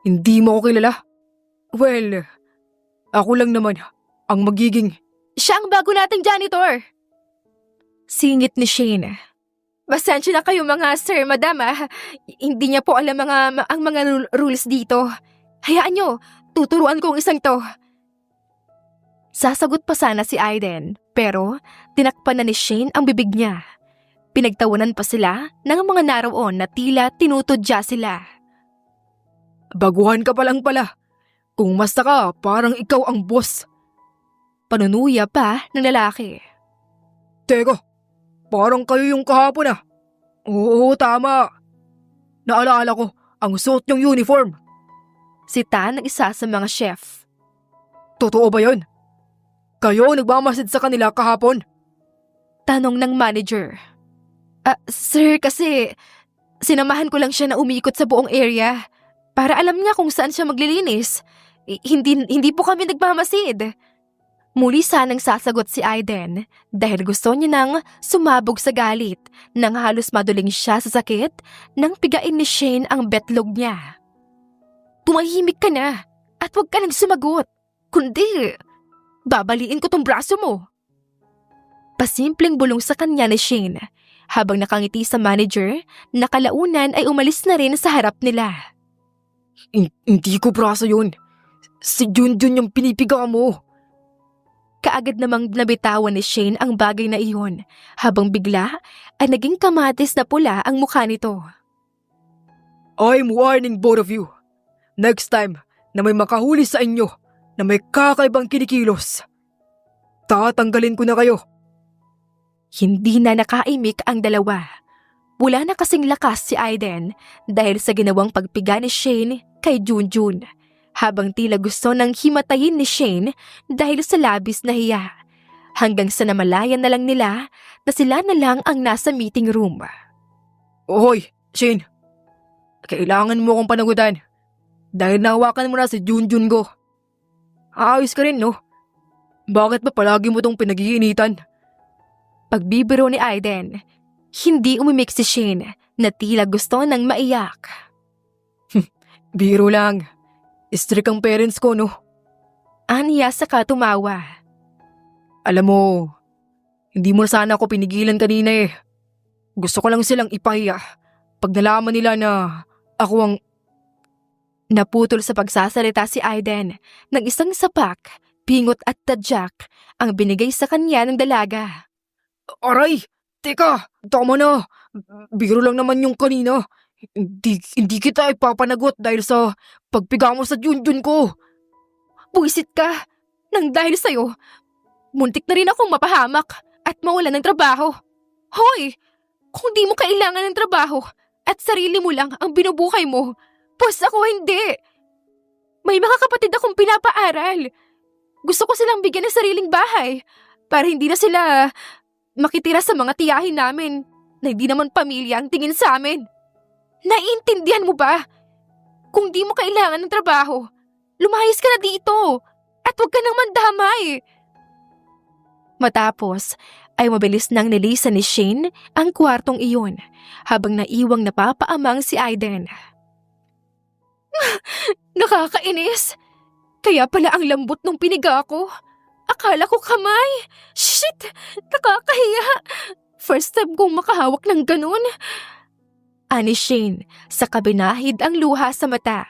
Hindi mo ako kilala? Well, ako lang naman ang magiging... Siya ang bago nating janitor! Singit ni Shane. Pasensya na kayo mga sir, madam Hindi niya po alam ang mga rules dito. Hayaan niyo, tuturuan ko ang isang to. Sasagot pa sana si Aiden, pero tinakpan na ni Shane ang bibig niya. Pinagtawanan pa sila ng mga naroon na tila tinutudya sila. Baguhan ka pa lang pala. Kung basta ka, parang ikaw ang boss. Panunuya pa ng lalaki. Teka, parang kayo yung kahapon Oo, tama. Naalala ko ang suot niyong uniform. Sita ng isa sa mga chef. Totoo ba yun? Kayo nagmamasid sa kanila kahapon? Tanong ng manager. Sir, kasi sinamahan ko lang siya na umikot sa buong area para alam niya kung saan siya maglilinis. Hindi po kami nagmamasid. Muli sanang sasagot si Aiden dahil gusto niya nang sumabog sa galit nang halos maduling siya sa sakit nang pigain ni Shane ang betlog niya. Tumahimik ka na at huwag ka nang sumagot. Kundi, babaliin ko tong braso mo. Pasimpleng bulong sa kanya ni Shane habang nakangiti sa manager na kalaunan ay umalis na rin sa harap nila. Hindi ko braso yun. Si Junjun yung pinipiga mo. Kaagad namang nabitawan ni Shane ang bagay na iyon habang bigla ay naging kamatis na pula ang mukha nito. I'm warning both of you. Next time na may makahuli sa inyo na may kakaibang kinikilos, tatanggalin ko na kayo. Hindi na nakaimik ang dalawa. Wala na kasing lakas si Aiden dahil sa ginawang pagpiga ni Shane kay Junjun. Habang tila gusto nang himatayin ni Shane dahil sa labis na hiya. Hanggang sa namalayan na lang nila na sila na lang ang nasa meeting room. Hoy, Shane. Kailangan mo akong panagutan. Dahil nahawakan mo na si Junjun ko. Ayos ka rin, no? Bakit ba palagi mo tong pinag-iinitan? Pagbibiro ni Aiden, hindi umimik si Shane na tila gusto nang maiyak. Biro lang. Strict ang parents ko, no? Aniya saka tumawa. Alam mo, hindi mo sana ako pinigilan kanina eh. Gusto ko lang silang ipahiya pag nalaman nila na ako ang... Naputol sa pagsasalita si Aiden ng isang sapak, pingot at tadyak ang binigay sa kanya ng dalaga. Aray! Teka! Tama na! Biro lang naman yung kanina. Hindi kita ipapanagot dahil sa pagpiga mo sa Junjun ko. Buisit ka! Nang dahil sa'yo, muntik na rin akong mapahamak at mawalan ng trabaho. Hoy! Kung di mo kailangan ng trabaho at sarili mo lang ang binubuhay mo, pues ako hindi. May mga kapatid akong pinapaaral. Gusto ko silang bigyan ng sariling bahay para hindi na sila makitira sa mga tiyahin namin na hindi naman pamilya ang tingin sa amin. Naiintindihan mo ba? Kung di mo kailangan ng trabaho, lumayas ka na dito at huwag ka nang mandamay. Matapos ay mabilis nang nilisan ni Shane ang kwartong iyon habang naiwang napapaamang si Aiden. Nakakainis. Kaya pala ang lambot nung piniga ko. Akala ko kamay. Shit! Nakakahiya. First time kong makahawak ng ganun. Ani Shane sa kabinahid ang luha sa mata.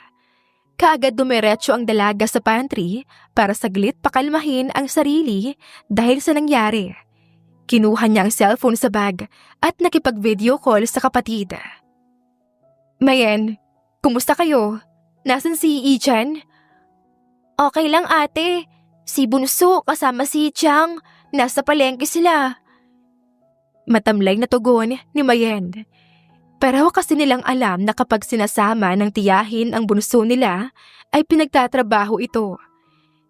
Kaagad dumiretso ang dalaga sa pantry para saglit pakalmahin ang sarili dahil sa nangyari. Kinuha niya ang cellphone sa bag at nakipag-video call sa kapatid. Mayen, kumusta kayo? Nasaan si Ichan? Okay lang ate. Si Bunso kasama si Chang. Nasa palengke sila. Matamlay na tugon ni Mayen. Pero kasi nilang alam na kapag sinasama ng tiyahin ang bunso nila ay pinagtatrabaho ito.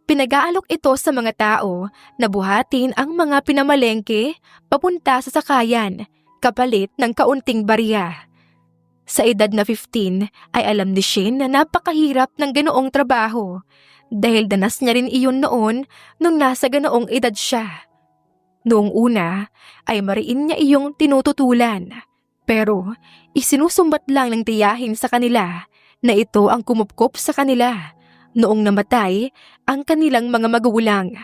Pinag-aalok ito sa mga tao na buhatin ang mga pinamalengke papunta sa sakayan kapalit ng kaunting barya. Sa edad na 15 ay alam ni Shane na napakahirap ng ganoong trabaho dahil danas niya rin iyon noon nung nasa ganoong edad siya. Noong una ay mariin niya iyong tinututulan pero isinusumbat lang ng tiyahin sa kanila na ito ang kumupkop sa kanila noong namatay ang kanilang mga magulang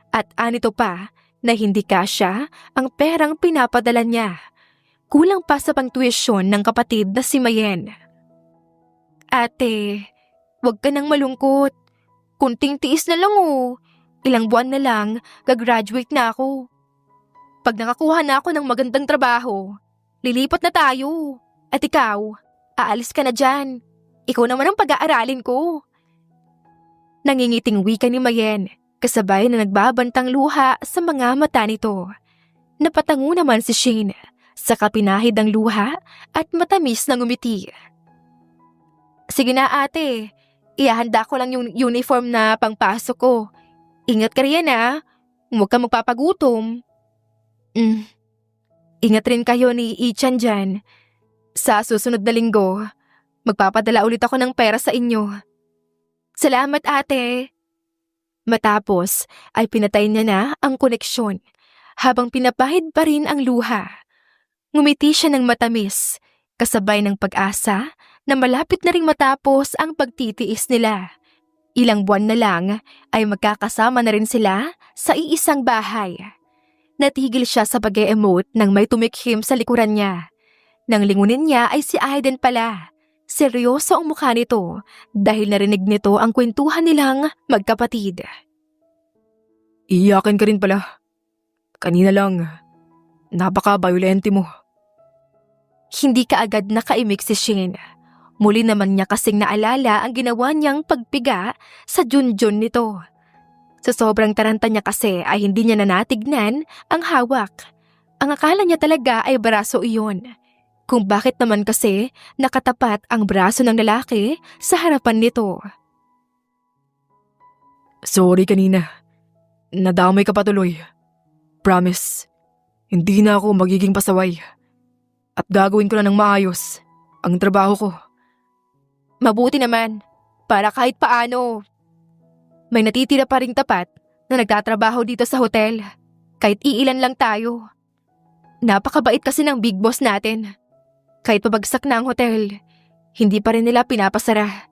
at anito pa na hindi kasya ang perang pinapadala niya. Kulang pa sa pangtuwisyon ng kapatid na si Mayen. Ate, wag ka nang malungkot. Kunting tiis na lang oh. Ilang buwan na lang, gagraduate na ako. Pag nakakuha na ako ng magandang trabaho, lilipat na tayo. At ikaw, aalis ka na dyan. Ikaw naman ang pag-aaralin ko. Nangingiting wika ni Mayen, kasabay na nagbabantang luha sa mga mata nito. Napatango naman si Shane. Saka pinahid ang luha at matamis na ngumiti. Sige na ate, ihahanda ko lang yung uniform na pangpasok ko. Ingat ka riyan ha, huwag ka magpapagutom. Ingat rin kayo ni Ichan dyan. Sa susunod na linggo, magpapadala ulit ako ng pera sa inyo. Salamat ate. Matapos ay pinatay niya na ang koneksyon habang pinapahid pa rin ang luha. Ngumiti siya ng matamis, kasabay ng pag-asa na malapit na ring matapos ang pagtitiis nila. Ilang buwan na lang ay magkakasama na rin sila sa iisang bahay. Natigil siya sa pag-e-emote nang may tumikhim sa likuran niya. Nang lingunin niya ay si Aiden pala. Seryoso ang mukha nito dahil narinig nito ang kwentuhan nilang magkapatid. Iyakin ka rin pala. Kanina lang, napaka-violente mo. Hindi kaagad nakaimik si Shane. Muli naman niya kasing naalala ang ginawa niyang pagpiga sa Junjun nito. Sa sobrang taranta niya kasi ay hindi niya nanatignan ang hawak. Ang akala niya talaga ay braso iyon. Kung bakit naman kasi nakatapat ang braso ng lalaki sa harapan nito. Sorry kanina. Nadamay ka patuloy. Promise, hindi na ako magiging pasaway. At gagawin ko na ng maayos ang trabaho ko. Mabuti naman, para kahit paano. May natitira pa ring tapat na nagtatrabaho dito sa hotel. Kahit iilan lang tayo. Napakabait kasi ng big boss natin. Kahit pabagsak na ang hotel, hindi pa rin nila pinapasara.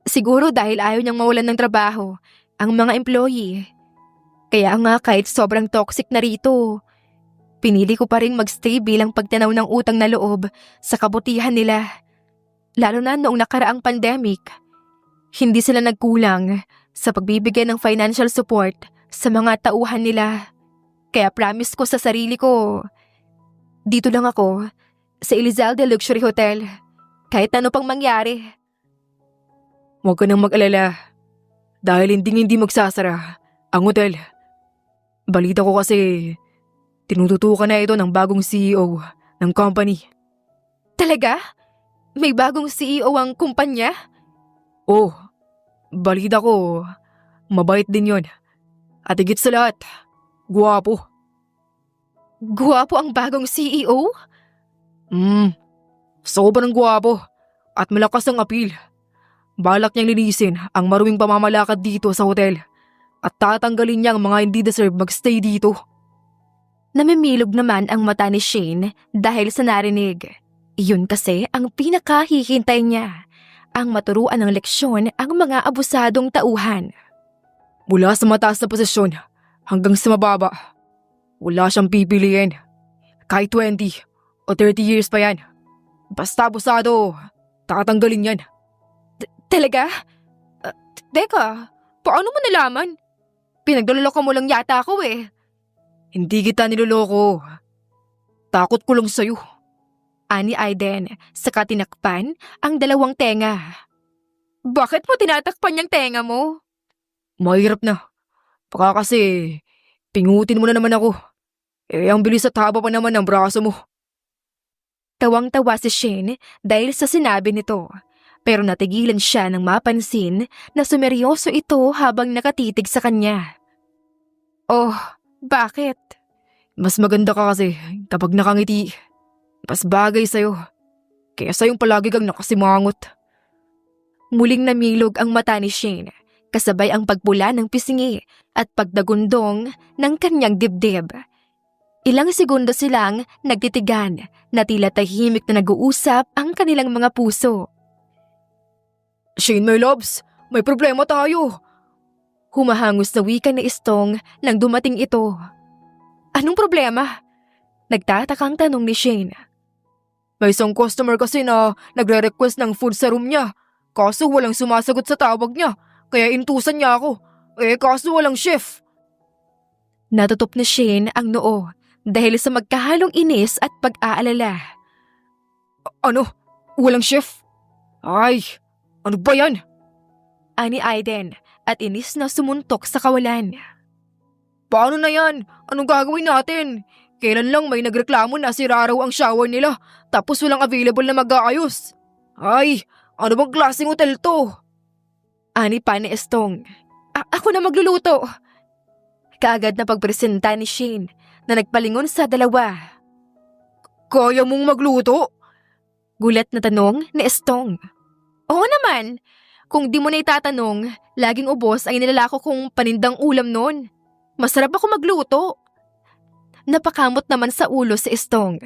Siguro dahil ayaw niyang mawalan ng trabaho ang mga employee. Kaya nga kahit sobrang toxic na rito, pinili ko pa rin magstay bilang pagtanaw ng utang na loob sa kabutihan nila. Lalo na noong nakaraang pandemic, hindi sila nagkulang sa pagbibigay ng financial support sa mga tauhan nila. Kaya promise ko sa sarili ko, dito lang ako sa Elizalde Luxury Hotel, kahit ano pang mangyari. Huwag ka nang mag-alala dahil hindi magsasara ang hotel. Balita ko kasi tinututukan na ito ng bagong CEO ng company. Talaga? May bagong CEO ang kumpanya? Oh, balita ko, mabait din yon. At higit sa lahat, guwapo. Guwapo ang bagong CEO? Sobrang guwapo at malakas ang appeal. Balak niyang linisin ang maruming pamamalakad dito sa hotel at tatanggalin niya ang mga hindi deserve magstay dito. Namimilog naman ang mata ni Shane dahil sa narinig. Iyon kasi ang pinakahihintay niya, ang maturuan ng leksyon ang mga abusadong tauhan. Mula sa mataas na posisyon hanggang sa mababa, wala siyang pipiliin. Kahit 20 o 30 years pa yan. Basta abusado, tatanggalin yan. Talaga? Teka, paano mo nalaman? Pinagdoloko mo lang yata ako eh. Hindi kita niloloko. Takot ko lang sa'yo. Ani Aiden, saka tinakpan ang dalawang tenga. Bakit mo tinatakpan yung tenga mo? Mahirap na. Baka kasi pingutin mo na naman ako. Ang bilis at haba pa naman ng braso mo. Tawang-tawa si Shane dahil sa sinabi nito. Pero natigilan siya nang mapansin na sumeryoso ito habang nakatitig sa kanya. Oh, bakit? Mas maganda ka kasi kapag nakangiti. Mas bagay sa'yo. Kaya sa'yong palagi kang nakasimangot. Muling namilog ang mata ni Shane, kasabay ang pagpula ng pisngi at pagdagundong ng kanyang dibdib. Ilang segundo silang nagtitigan na tila tahimik na nag-uusap ang kanilang mga puso. Shane, my loves, may problema tayo. Humahangos na wika ni Estong nang dumating ito. Anong problema? Nagtatakang tanong ni Shane. May isang customer kasi na nagre-request ng food sa room niya. Kaso walang sumasagot sa tawag niya, kaya intusan niya ako. Kaso walang chef. Natutop ni Shane ang noo dahil sa magkahalong inis at pag-aalala. Ano? Walang chef? Ay, ano ba yan? Ani Aiden at inis na sumuntok sa kawalan. Paano na yan? Anong gagawin natin? Kailan lang may nagreklamo na sira raw ang shower nila tapos walang available na mag-aayos? Ay, ano bang klaseng hotel to? Ani pa ni Estong. Ako na magluluto. Kaagad na pagpresenta ni Shane na nagpalingon sa dalawa. Kaya mong magluto? Gulat na tanong ni Estong. Oo naman. Kung di mo na itatanong, laging ubos ay nilalako kong panindang ulam noon. Masarap ako magluto. Napakamot naman sa ulo si Estong.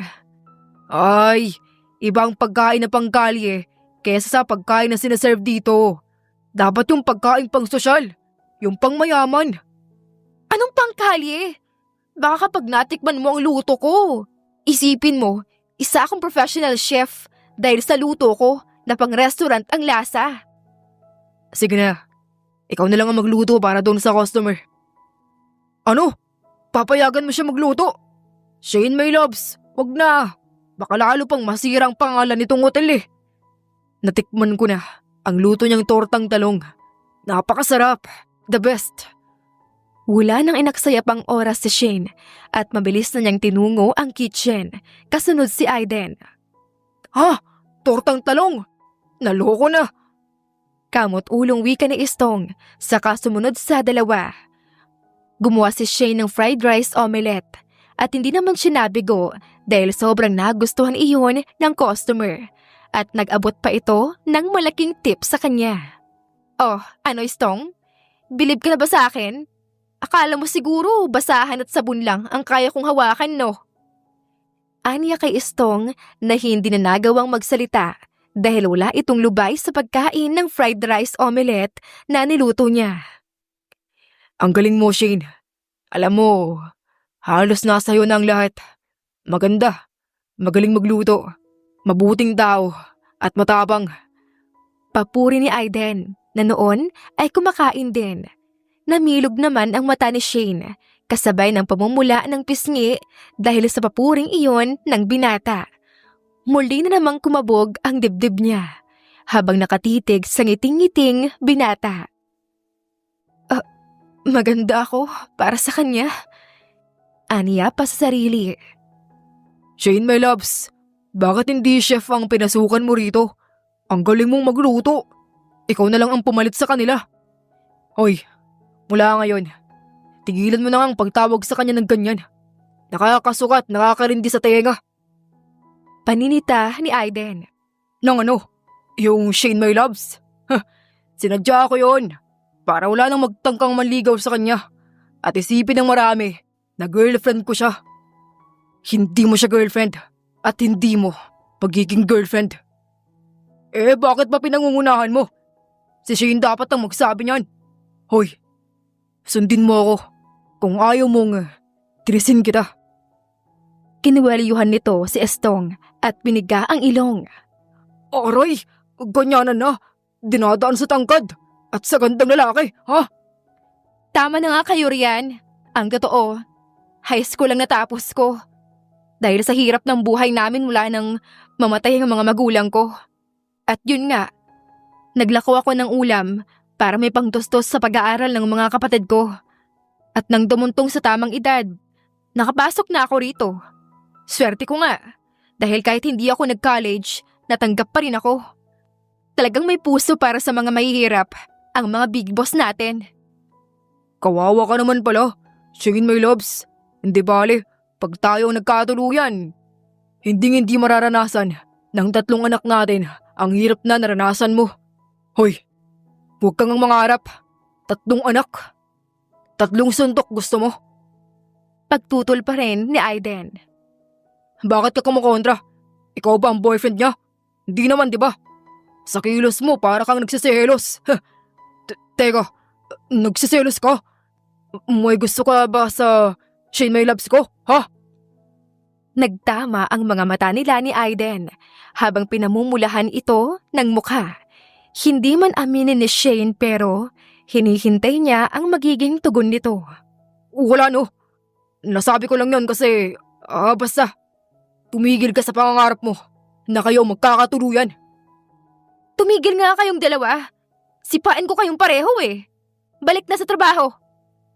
Ay, ibang pagkain na pangkalye kesa sa pagkain na sinaserve dito. Dapat yung pagkain pang sosyal, yung pang mayaman. Anong pangkalye? Baka kapag natikman mo ang luto ko, isipin mo, isa akong professional chef dahil sa luto ko na pang restaurant ang lasa. Sige na, ikaw na lang ang magluto para doon sa customer. Ano? Papayagan mo siya magluto? Shane, my loves, wag na. Baka lalo pang masira ang pangalan nitong hotel eh. Natikman ko na ang luto niyang tortang talong. Napakasarap. The best. Wala nang inaksaya pang oras si Shane at mabilis na niyang tinungo ang kitchen. Kasunod si Aiden. Ha? Tortang talong? Naloko na. Kamot ulong wika ni Estong, saka sumunod sa dalawa. Gumawa si Shane ng fried rice omelette at hindi naman siya nabigo dahil sobrang nagustuhan iyon ng customer at nag-abot pa ito ng malaking tip sa kanya. Oh, ano Estong? Bilib ka na ba sa akin? Akala mo siguro basahan at sabon lang ang kaya kong hawakan, no? Aniya kay Estong na hindi na nagawang magsalita dahil wala itong lubay sa pagkain ng fried rice omelette na niluto niya. Ang galing mo, Shane. Alam mo, halos nasa iyo na ang lahat. Maganda, magaling magluto, mabuting tao, at matapang. Papuri ni Aiden na noon ay kumakain din. Namilog naman ang mata ni Shane kasabay ng pamumula ng pisngi dahil sa papuring iyon ng binata. Muli na namang kumabog ang dibdib niya habang nakatitig sa ngiting-ngiting binata. Maganda ako para sa kanya. Aniya pa sa sarili. Shane, my loves, bakit hindi chef ang pinasukan mo rito? Ang galing mong magluto. Ikaw na lang ang pumalit sa kanila. Hoy, mula ngayon, tigilan mo na ang pagtawag sa kanya ng ganyan. Nakakasukat, nakakarindi sa tenga. Paninita ni Aiden. Nang ano? Yung Shane, my loves? Sinadya ko yon para wala nang magtangkang manligaw sa kanya at isipin ng marami na girlfriend ko siya. Hindi mo siya girlfriend at hindi mo pagiging girlfriend. Bakit ba pinangungunahan mo? Si Shane dapat ang magsabi niyan. Hoy, sundin mo ako kung ayaw mong tirisin kita. Kinuweliyuhan nito si Estong at biniga ang ilong. Aray, ganyanan na. Dinadaan sa tangkad at sa gandang lalaki, ha? Tama na nga kayo riyan. Ang totoo, high school lang natapos ko. Dahil sa hirap ng buhay namin mula nang mamatay ang mga magulang ko. At yun nga, naglako ako ng ulam para may pangtustos sa pag-aaral ng mga kapatid ko. At nang dumuntong sa tamang edad, nakapasok na ako rito. Swerte ko nga, dahil kahit hindi ako nag-college, natanggap pa rin ako. Talagang may puso para sa mga mahihirap, ang mga big boss natin. Kawawa ka naman pala, Shane, my loves. Hindi bale, pag tayo ang nagkatuluyan, hindi mararanasan ng tatlong anak natin ang hirap na naranasan mo. Hoy, huwag kang mangarap. 3 anak. 3 suntok gusto mo. Pagtutol pa rin ni Aiden. Bakit ka kumukontra? Ikaw ba ang boyfriend niya? Hindi naman, di ba? Sa kilos mo, para kang nagsiselos. Teka, nagsiselos ka? May gusto ka ba sa Shane, my loves ko, ha? Nagtama ang mga mata nila ni Aiden habang pinamumulahan ito ng mukha. Hindi man aminin ni Shane pero hinihintay niya ang magiging tugon nito. Wala no. Nasabi ko lang yon kasi, basta. Tumigil ka sa pangangarap mo na kayo magkakatuluyan. Tumigil nga kayong dalawa. Sipain ko kayong pareho eh. Balik na sa trabaho.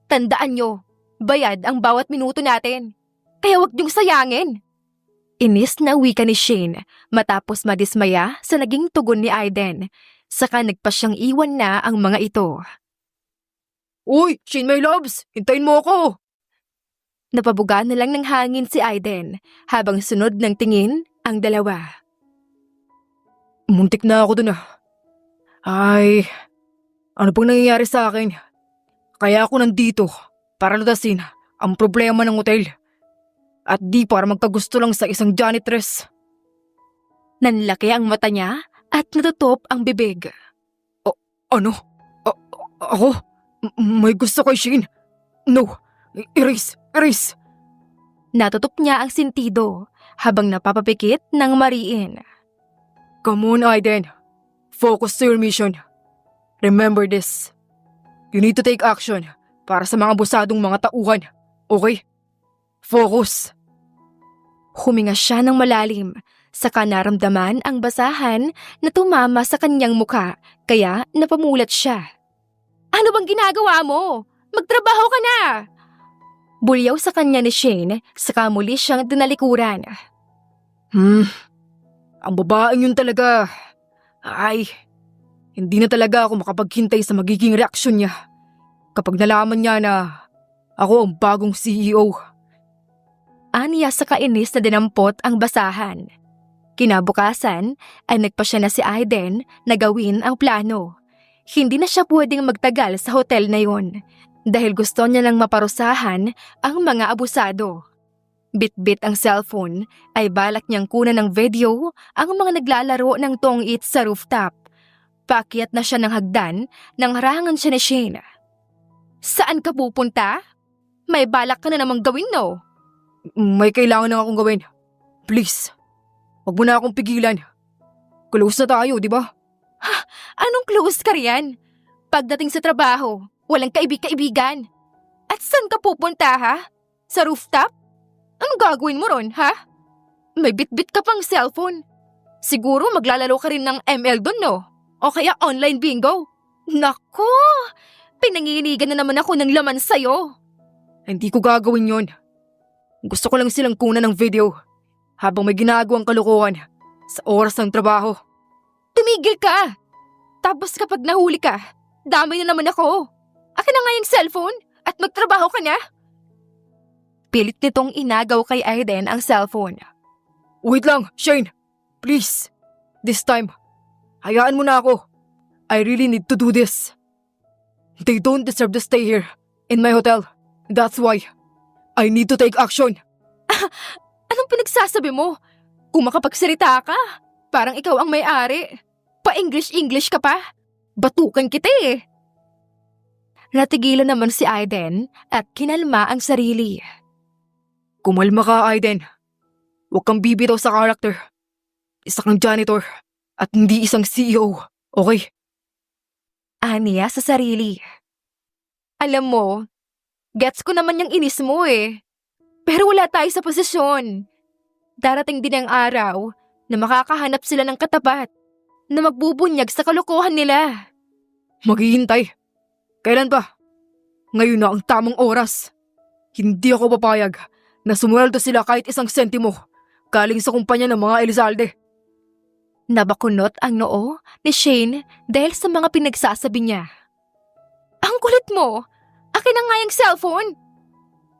Tandaan nyo, bayad ang bawat minuto natin. Kaya wag niyong sayangin. Inis na wika ni Shane matapos madismaya sa naging tugon ni Aiden. Saka nagpa siyang iwan na ang mga ito. Uy, Shane, my loves, hintayin mo ako. Napabuga na lang ng hangin si Aiden habang sunod ng tingin ang dalawa. Muntik na ako dun. Ay, ano pang nangyayari sa akin? Kaya ako nandito para lutasin ang problema ng hotel. At di para magkagusto lang sa isang janitress. Nanlaki ang mata niya at natutop ang bibig. Ano? Ako? May gusto kay Shane? No, erase. Natutop niya ang sentido habang napapapikit ng mariin. Come on, Aiden. Focus to your mission. Remember this. You need to take action para sa mga abusadong mga tauhan. Okay? Focus. Huminga siya ng malalim, saka naramdaman ang basahan na tumama sa kanyang mukha, kaya napamulat siya. Ano bang ginagawa mo? Magtrabaho ka na! Bulyaw sa kanya ni Shane, saka muli siyang dinalikuran. Ang babaeng yun talaga. Ay, hindi na talaga ako makapaghintay sa magiging reaksyon niya kapag nalaman niya na ako ang bagong CEO. Aniya sa kainis na dinampot ang basahan. Kinabukasan ay nagpa siya na si Aiden na gawin ang plano. Hindi na siya pwedeng magtagal sa hotel na yon dahil gusto niya lang maparusahan ang mga abusado. Bit-bit ang cellphone ay balak niyang kunan ng video ang mga naglalaro ng tong-it sa rooftop. Paakyat na siya ng hagdan nang harangan siya ni Shane. Saan ka pupunta? May balak ka na namang gawin, no? May kailangan na akong gawin. Please, wag mo na akong pigilan. Close na tayo, di ba? Anong close ka riyan? Pagdating sa trabaho, walang kaibig-kaibigan. At saan ka pupunta, ha? Sa rooftop? Anong gagawin mo ron, ha? May bitbit ka pang cellphone. Siguro maglalaro ka rin ng ML dun, no? O kaya online bingo. Nako! Pinanginigan na naman ako ng laman sa'yo. Hindi ko gagawin yon. Gusto ko lang silang kunan ng video habang may ginagawang kalokohan sa oras ng trabaho. Tumigil ka! Tapos kapag nahuli ka, damay na naman ako. Akin na nga yung cellphone at magtrabaho ka na. Pilit nitong inagaw kay Aiden ang cellphone. Wait lang, Shane. Please. This time, hayaan mo na ako. I really need to do this. They don't deserve to stay here in my hotel. That's why I need to take action. Anong pinagsasabi mo? Kung makapagsalita ka, parang ikaw ang may-ari. Pa-English-English ka pa. Batukan kita eh. Natigilan naman si Aiden at kinalma ang sarili. Kumalma ka, Aiden. Huwag kang bibitaw sa character. Isa kang janitor at hindi isang CEO, okay? Aniya sa sarili. Alam mo, gets ko naman yung inis mo eh. Pero wala tayo sa posisyon. Darating din ang araw na makakahanap sila ng katapat na magbubunyag sa kalokohan nila. Maghihintay. Kailan pa? Ngayon na ang tamang oras. Hindi ako papayag na sumweldo sila kahit isang sentimo galing sa kumpanya ng mga Elizalde. Nabakunot ang noo ni Shane dahil sa mga pinagsasabi niya. Ang kulit mo! Akin na nga yung cellphone!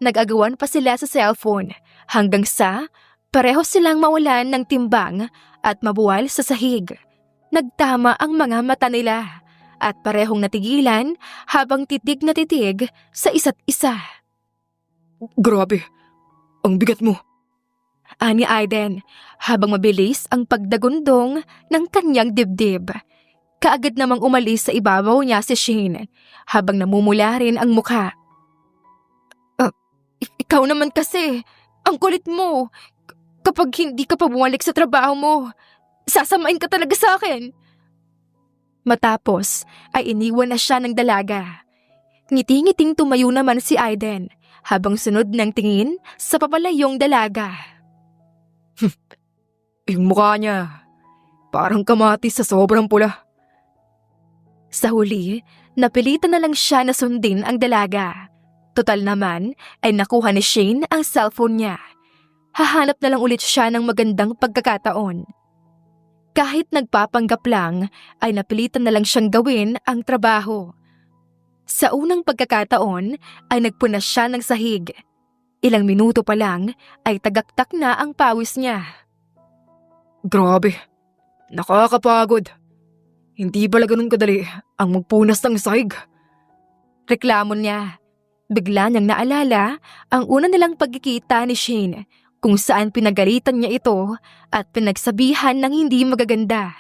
Nag-agawan pa sila sa cellphone hanggang sa pareho silang mawalan ng timbang at mabuwal sa sahig. Nagtama ang mga mata nila at parehong natigilan habang titig na titig sa isa't isa. Grabe, ang bigat mo. Ani Aiden habang mabilis ang pagdagundong ng kanyang dibdib. Kaagad namang umalis sa ibabaw niya si Shane habang namumula rin ang mukha. Ikaw naman kasi, ang kulit mo. Kapag hindi ka pa bumalik sa trabaho mo, sasamain ka talaga sa akin. Matapos ay iniwan na siya ng dalaga. Ngiti-ngiting tumayo naman si Aiden habang sunod ng tingin sa papalayong dalaga. Yung mukha niya, parang kamatis sa sobrang pula. Sa huli, napilitan na lang siya na sundin ang dalaga. Total naman ay nakuha ni Shane ang cellphone niya. Hahanap na lang ulit siya ng magandang pagkakataon. Kahit nagpapanggap lang, ay napilitan na lang siyang gawin ang trabaho. Sa unang pagkakataon ay nagpunas siya ng sahig. Ilang minuto pa lang ay tagaktak na ang pawis niya. Grabe, nakakapagod. Hindi pala ganun kadali ang magpunas ng sahig. Reklamo niya. Bigla niyang naalala ang una nilang pagkikita ni Shane kung saan pinagalitan niya ito at pinagsabihan ng hindi magaganda.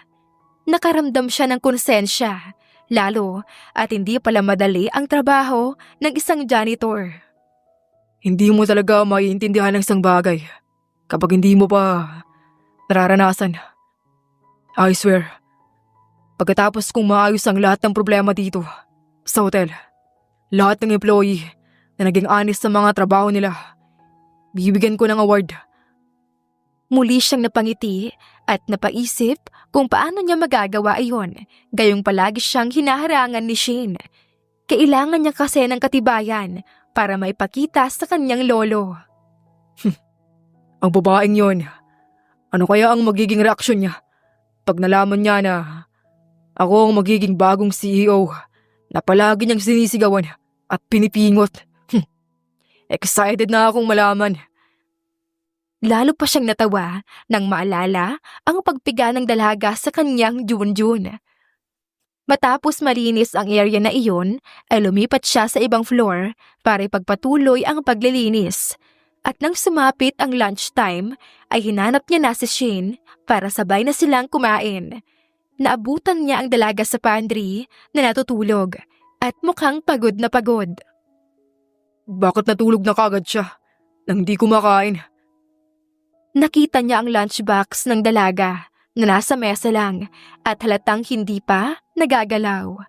Nakaramdam siya ng konsensya, lalo at hindi pala madali ang trabaho ng isang janitor. Hindi mo talaga maiintindihan ng isang bagay kapag hindi mo pa nararanasan. I swear, pagkatapos kong maayos ang lahat ng problema dito sa hotel, lahat ng employee na naging honest sa mga trabaho nila, bibigyan ko ng award. Muli siyang napangiti at napaisip kung paano niya magagawa iyon, gayong palagi siyang hinaharangan ni Shane. Kailangan niya kasi ng katibayan para maipakita sa kanyang lolo. Ang babaeng yon, ano kaya ang magiging reaksyon niya pag nalaman niya na ako ang magiging bagong CEO na palagi niyang sinisigawan at pinipingot? Excited na akong malaman. Lalo pa siyang natawa nang maalala ang pagpiga ng dalaga sa kanyang Junjun. Matapos malinis ang area na iyon, ay lumipat siya sa ibang floor para ipagpatuloy ang paglilinis. At nang sumapit ang lunchtime, ay hinanap niya na si Shane para sabay na silang kumain. Naabutan niya ang dalaga sa pantry na natutulog at mukhang pagod na pagod. Bakit natulog na kagad siya nang di kumakain? Nakita niya ang lunchbox ng dalaga na nasa mesa lang at halatang hindi pa nagagalaw.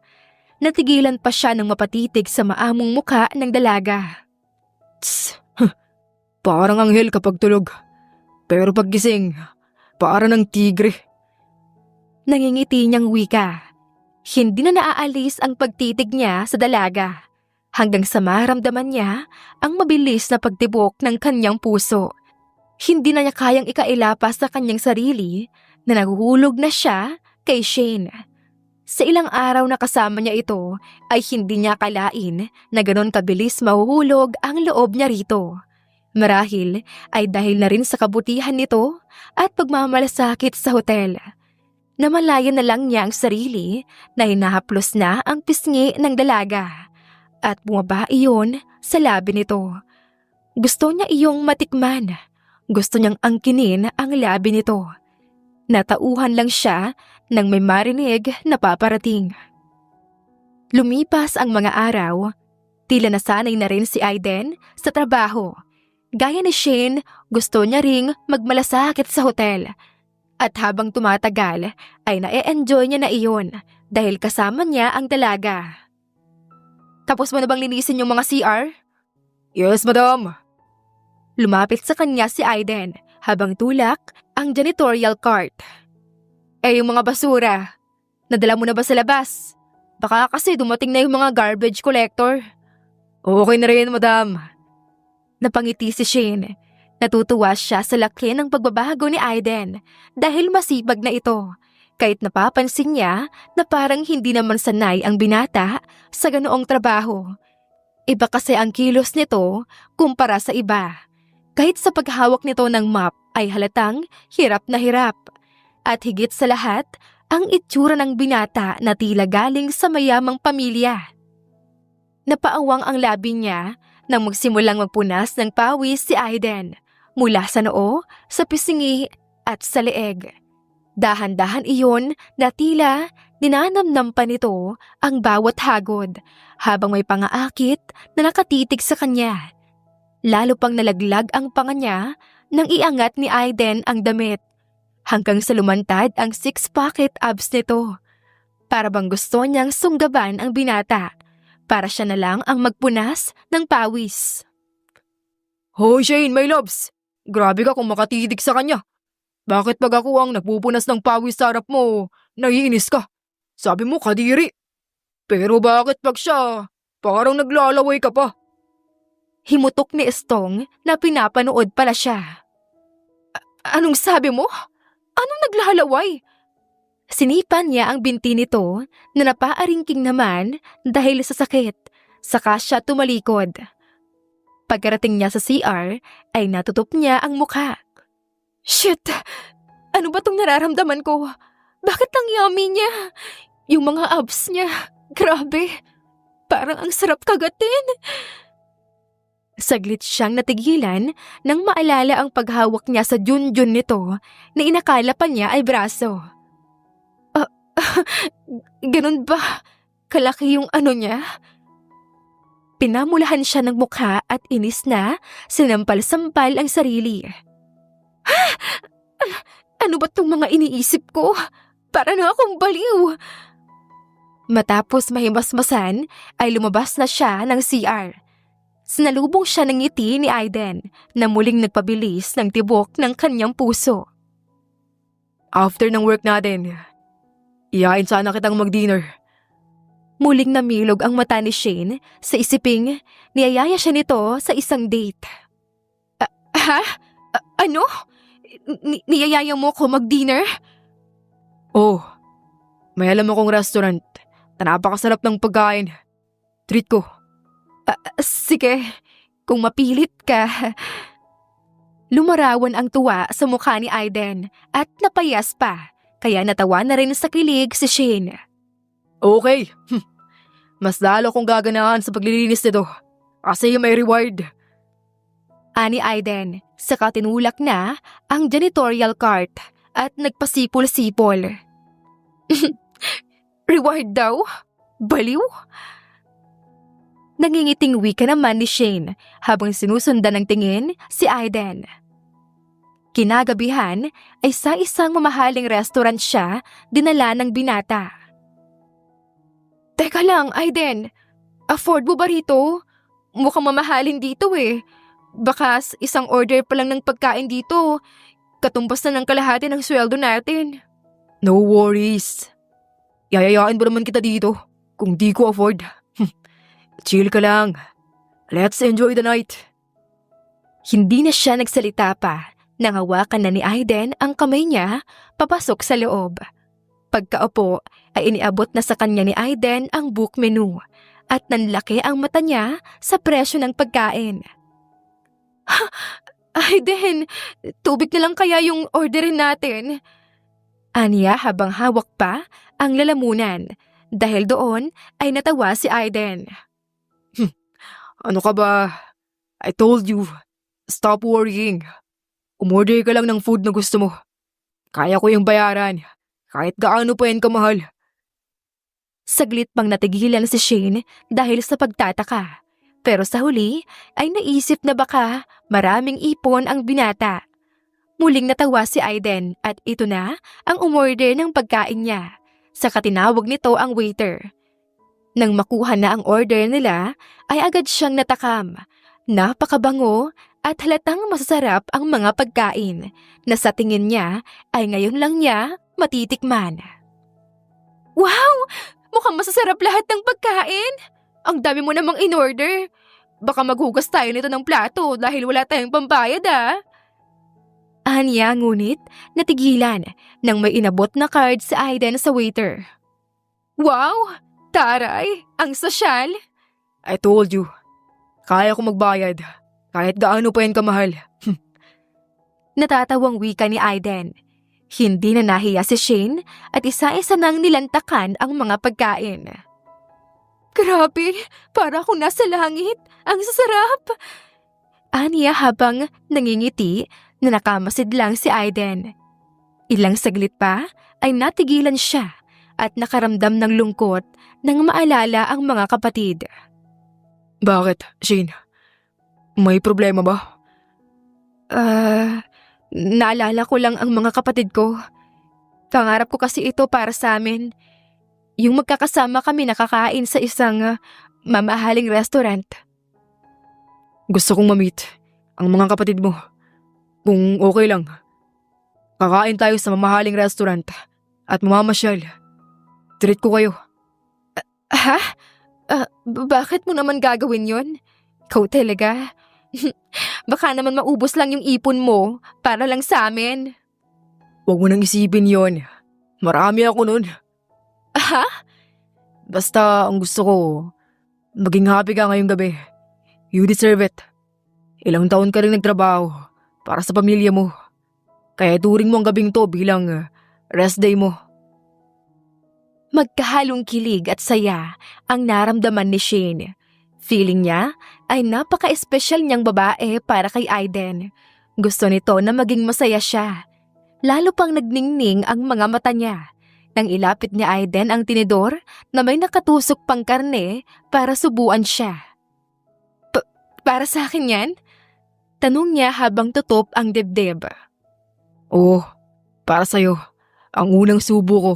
Natigilan pa siya ng mapatitig sa maamong muka ng dalaga. Tss, parang anghel kapag tulog. Pero paggising, para ng tigre. Nangingiti niyang wika. Hindi na naaalis ang pagtitig niya sa dalaga hanggang sa maramdaman niya ang mabilis na pagtibok ng kanyang puso. Hindi na niya kayang ikailapas sa kanyang sarili na nahuhulog na siya kay Shane. Sa ilang araw na kasama niya ito ay hindi niya akalain na ganon kabilis mahuhulog ang loob niya rito. Marahil ay dahil na rin sa kabutihan nito at pagmamalasakit sa hotel. Namalayan na lang niya ang sarili na hinahaplos na ang pisngi ng dalaga at bumaba iyon sa labi nito. Gusto niya iyong matikman. Gusto niyang angkinin ang labi nito. Natauhan lang siya nang may marinig na paparating. Lumipas ang mga araw, tila nasanay na rin si Aiden sa trabaho. Gaya ni Shane, gusto niya ring magmalasakit sa hotel. At habang tumatagal, ay na-e-enjoy niya na iyon dahil kasama niya ang dalaga. Tapos mo na bang linisin yung mga CR? Yes, madam. Lumapit sa kanya si Aiden habang tulak ang janitorial cart. Eh yung mga basura, nadala mo na ba sa labas? Baka kasi dumating na yung mga garbage collector. Okay na rin, madam. Napangiti si Shane. Natutuwa siya sa laki ng pagbabago ni Aiden dahil masipag na ito. Kahit napapansin niya na parang hindi naman sanay ang binata sa ganoong trabaho. Iba kasi ang kilos nito kumpara sa iba. Kahit sa paghawak nito ng mop ay halatang hirap na hirap. At higit sa lahat, ang itsura ng binata na tila galing sa mayamang pamilya. Napaawang ang labi niya nang magsimulang magpunas ng pawis si Aiden mula sa noo, sa pisngi at sa leeg. Dahan-dahan iyon na tila dinanamnam pa nito ang bawat hagod habang may pangaakit na nakatitig sa kanya. Lalo pang nalaglag ang panga niya nang iangat ni Aiden ang damit hanggang sa lumantad ang six-pocket abs nito. Para bang gusto niyang sunggaban ang binata para siya na lang ang magpunas ng pawis. Hoy Shane, my loves! Grabe ka kung makatitig sa kanya. Bakit pag ako ang nagpupunas ng pawis sa harap mo, naiinis ka? Sabi mo kadiri. Pero bakit pag siya, parang naglalaway ka pa? Himutok ni Estong na pinapanood pala siya. Anong sabi mo? Anong naglalaway? Sinipan niya ang binti nito na napaaringking naman dahil sa sakit. Saka siya tumalikod. Pagkarating niya sa CR ay natutop niya ang mukha. Shit! Ano ba tong nararamdaman ko? Bakit ang yummy niya? Yung mga abs niya, grabe. Parang ang sarap kagatin. Saglit siyang natigilan nang maalala ang paghawak niya sa junjun nito na inakala pa niya ay braso. Ganun ba? Kalaki yung ano niya? Pinamulahan siya ng mukha at inis na sinampal-sampal ang sarili. Ano ba tong mga iniisip ko? Para na akong baliw. Matapos mahimasmasan ay lumabas na siya ng CR. Sinalubong siya ng ngiti ni Aiden na muling nagpabilis ng tibok ng kanyang puso. After ng work natin, iyain sana kitang mag-dinner. Muling namilog ang mata ni Shane sa isiping niyayaya siya nito sa isang date. Ha? Ano? Niyayaya mo ko mag-dinner? Oh, may alam akong restaurant na napakasarap ng pagkain. Treat ko. Sige, kung mapilit ka. Lumarawan ang tuwa sa mukha ni Aiden at napayas pa, kaya natawa na rin sa kilig si Shane. Okay. Mas lalo kong gaganahan sa paglilinis nito kasi may reward. Ani Aiden, saka tinulak na ang janitorial cart at nagpasipol-sipol. Reward daw? Baliw? Nangingiting wika naman ni Shane habang sinusundan ng tingin si Aiden. Kinagabihan ay sa isang mamahaling restaurant siya dinala ng binata. Teka lang, Aiden. Afford mo ba rito? Mukhang mamahalin dito eh. Baka isang order pa lang ng pagkain dito. Katumbas na ng kalahati ng sweldo natin. No worries. Yayayaan mo naman kita dito kung di ko afford. Chill ka lang. Let's enjoy the night. Hindi na siya nagsalita pa nang hawakan na ni Aiden ang kamay niya papasok sa loob. Pagkaupo ay iniabot na sa kanya ni Aiden ang book menu at nanlaki ang mata niya sa presyo ng pagkain. Aiden, tubig na lang kaya yung orderin natin? Aniya habang hawak pa ang lalamunan. Dahil doon ay natawa si Aiden. Ano ka ba? I told you. Stop worrying. Umorder ka lang ng food na gusto mo. Kaya ko yung bayaran. Kahit gaano pa yan kamahal. Saglit pang natigilan si Shane dahil sa pagtataka. Pero sa huli ay naisip na baka maraming ipon ang binata. Muling natawa si Aiden at ito na ang umorder ng pagkain niya. Saka tinawag nito ang waiter. Nang makuha na ang order nila ay agad siyang natakam. Napakabango at halatang masasarap ang mga pagkain na sa tingin niya ay ngayon lang niya matitikman. Wow! Mukhang masasarap lahat ng pagkain! Ang dami mo namang in-order. Baka maghugas tayo nito ng plato dahil wala tayong pambayad Anya ngunit natigilan nang may inabot na card si Aiden sa waiter. Wow! Taray! Ang sosyal! I told you. Kaya ko magbayad. Kahit gaano pa yan kamahal. Natatawang wika ni Aiden. Hindi na nahiya si Shane at isa-isa nang nilantakan ang mga pagkain. Grabe! Para akong nasa langit! Ang sasarap! Aniya habang nangingiti na nakamasid lang si Aiden. Ilang saglit pa ay natigilan siya at nakaramdam ng lungkot nang maalala ang mga kapatid. Bakit, Shane? May problema ba? Naalala ko lang ang mga kapatid ko. Pangarap ko kasi ito para sa amin. Yung magkakasama kami nakakain sa isang mamahaling restaurant. Gusto kong ma-meet ang mga kapatid mo. Kung okay lang. Kakain tayo sa mamahaling restaurant at mamamasyal. Treat ko kayo. Ha? Bakit mo naman gagawin yon? Ikaw talaga. Baka naman maubos lang yung ipon mo para lang sa amin. Huwag mo nang isipin yon. Marami ako nun. Ha? Basta ang gusto ko, maging happy ka ngayong gabi. You deserve it. Ilang taon ka rin nagtrabaho para sa pamilya mo. Kaya turing mo ang gabing to bilang rest day mo. Magkahalong kilig at saya ang naramdaman ni Shane. Feeling niya ay napaka-espesyal niyang babae para kay Aiden. Gusto nito na maging masaya siya. Lalo pang nagningning ang mga mata niya nang ilapit ni Aiden ang tinidor na may nakatusok pang karne para subuan siya. Para sa akin yan? Tanong niya habang tutop ang dibdib. Oo, para sa'yo. Ang unang subo ko.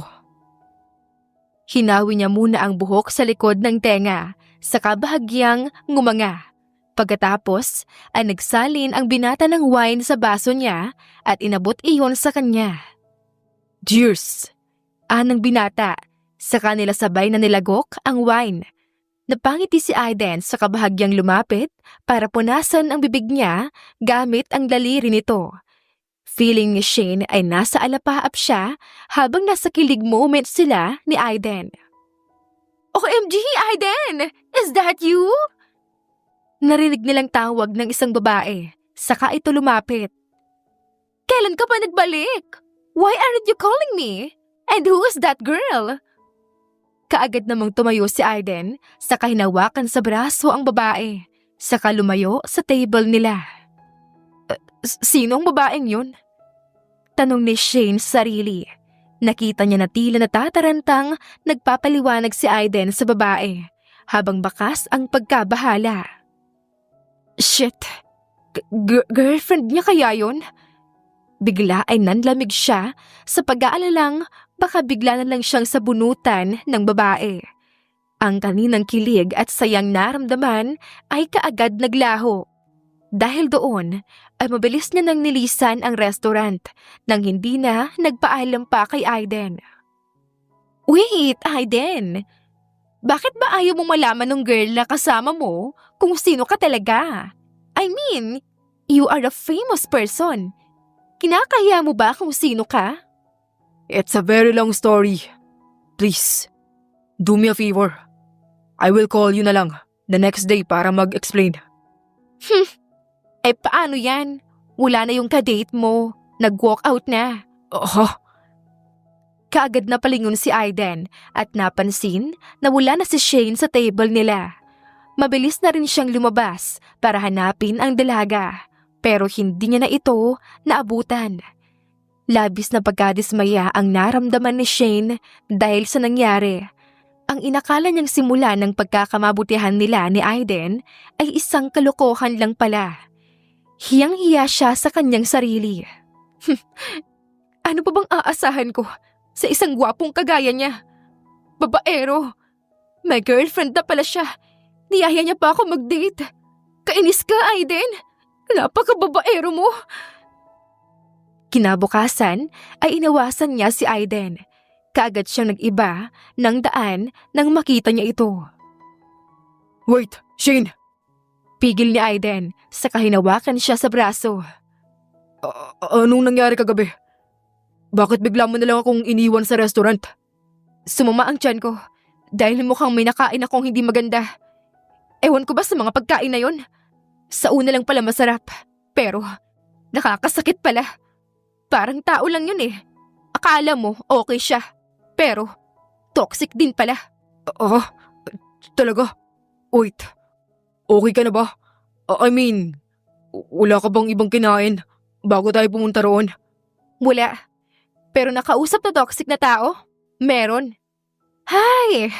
Hinawi niya muna ang buhok sa likod ng tenga, saka bahagyang ngumanga. Pagkatapos ay nagsalin ang binata ng wine sa baso niya at inabot iyon sa kanya. Cheers! Anang binata, saka nila sabay na nilagok ang wine. Napangiti si Aiden sa kabahagyang lumapit para punasan ang bibig niya gamit ang daliri nito. Feeling ni Shane ay nasa alapaap siya habang nasa kilig moment sila ni Aiden. OMG, Aiden! Is that you? Narinig nilang tawag ng isang babae, saka ito lumapit. Kailan ka pa nagbalik? Why aren't you calling me? And who is that girl? Kaagad namang tumayo si Aiden, saka hinawakan sa braso ang babae, saka lumayo sa table nila. Sino ang babaeng yun? Tanong ni Shane sa sarili. Nakita niya na tila natatarantang nagpapaliwanag si Aiden sa babae. habang bakas ang pagkabahala. Shit! Girlfriend niya kaya yun? Bigla ay nanlamig siya sa pag-aalalang baka bigla na lang siyang sabunutan ng babae. Ang kaninang kilig at sayang naramdaman ay kaagad naglaho. Dahil doon ay mabilis niya nang nilisan ang restaurant nang hindi na nagpaalam pa kay Aiden. Wait, Aiden! Bakit ba ayaw mong malaman ng girl na kasama mo kung sino ka talaga? I mean, you are a famous person. Kinakaya mo ba kung sino ka? It's a very long story. Please, do me a favor. I will call you na lang the next day para mag-explain. Eh paano yan? Wala na yung kadate mo. Nag-walk out na. Kaagad na palingon si Aiden at napansin na wala na si Shane sa table nila. Mabilis na rin siyang lumabas para hanapin ang dalaga pero hindi niya na ito naabutan. Labis na pagkadismaya ang naramdaman ni Shane dahil sa nangyari. Ang inakala niyang simula ng pagkakamabutihan nila ni Aiden ay isang kalokohan lang pala. Hiyang-hiya siya sa kanyang sarili. Ano pa bang aasahan ko sa isang gwapong kagaya niya? Babaero. May girlfriend na pala siya. Niyaya niya pa ako mag-date. Kainis ka, Aiden. Napaka-babaero mo. Kinabukasan ay inawasan niya si Aiden. Kaagad siyang nag-iba ng daan nang makita niya ito. Wait, Shane! Pigil ni Aiden, saka hinawakan siya sa braso. Anong nangyari kagabi? Bakit bigla mo na lang akong iniwan sa restaurant? Sumama ang tiyan ko dahil mukhang may nakain akong hindi maganda. Ewan ko ba sa mga pagkain na yon? Sa una lang pala masarap, pero nakakasakit pala. Parang tao lang yun eh. Akala mo okay siya, pero toxic din pala. Talaga? Wait, okay ka na ba? I mean, wala ka bang ibang kinain bago tayo pumunta roon? Wala. Pero nakausap na toxic na tao? Meron. Hay!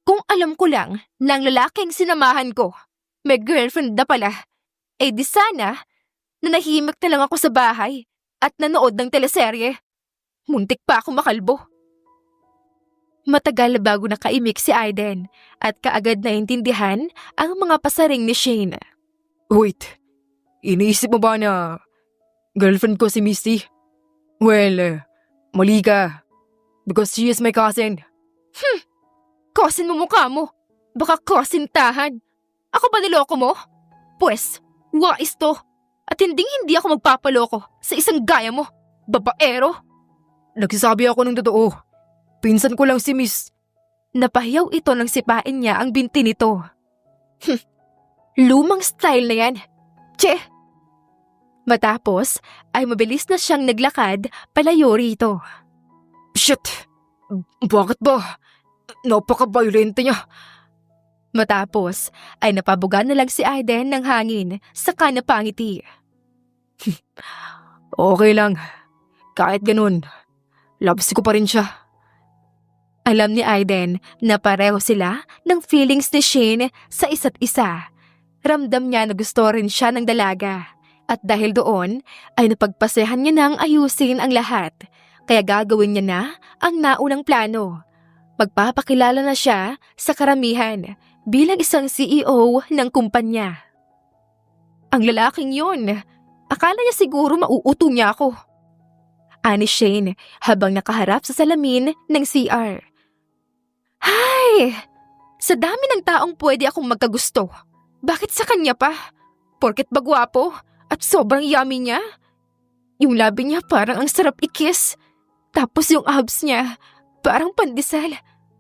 Kung alam ko lang ng lalaking sinamahan ko, may girlfriend na pala, eh di sana nanahimik na lang ako sa bahay at nanood ng teleserye. Muntik pa ako makalbo. Matagal bago nakaimik si Aiden at kaagad naintindihan ang mga pasaring ni Shane. Wait, iniisip mo ba na girlfriend ko si Misty? Well, mali ka. Because she is my cousin. Cousin mo mukha mo. Baka cousin tahan. Ako ba niloko mo? Pwes, wais to. At hindi ako magpapaloko sa isang gaya mo. Babaero. Nagsasabi ako ng totoo. Pinsan ko lang si Miss. Napahiyaw ito nang sipain niya ang binti nito. Lumang style na yan. Che! Matapos ay mabilis na siyang naglakad palayo rito. Shit! Bakit ba? Napaka-violente niya. Matapos ay napabugan na lang si Aiden ng hangin saka napangiti. Okay lang. Kahit ganun, loves ko pa rin siya. Alam ni Aiden na pareho sila ng feelings ni Shane sa isa't isa. Ramdam niya na gusto rin siya ng dalaga. At dahil doon ay napagpasehan niya nang ayusin ang lahat. Kaya gagawin niya na ang naunang plano. Magpapakilala na siya sa karamihan bilang isang CEO ng kumpanya. Ang lalaking yun, akala niya siguro mauuto niya ako. Ani Shane habang nakaharap sa salamin ng CR. Hay! Sa dami ng taong pwede akong magkagusto, bakit sa kanya pa? Porket ba gwapo at sobrang yummy niya? Yung labi niya parang ang sarap i-kiss. Tapos yung abs niya, parang pandesal.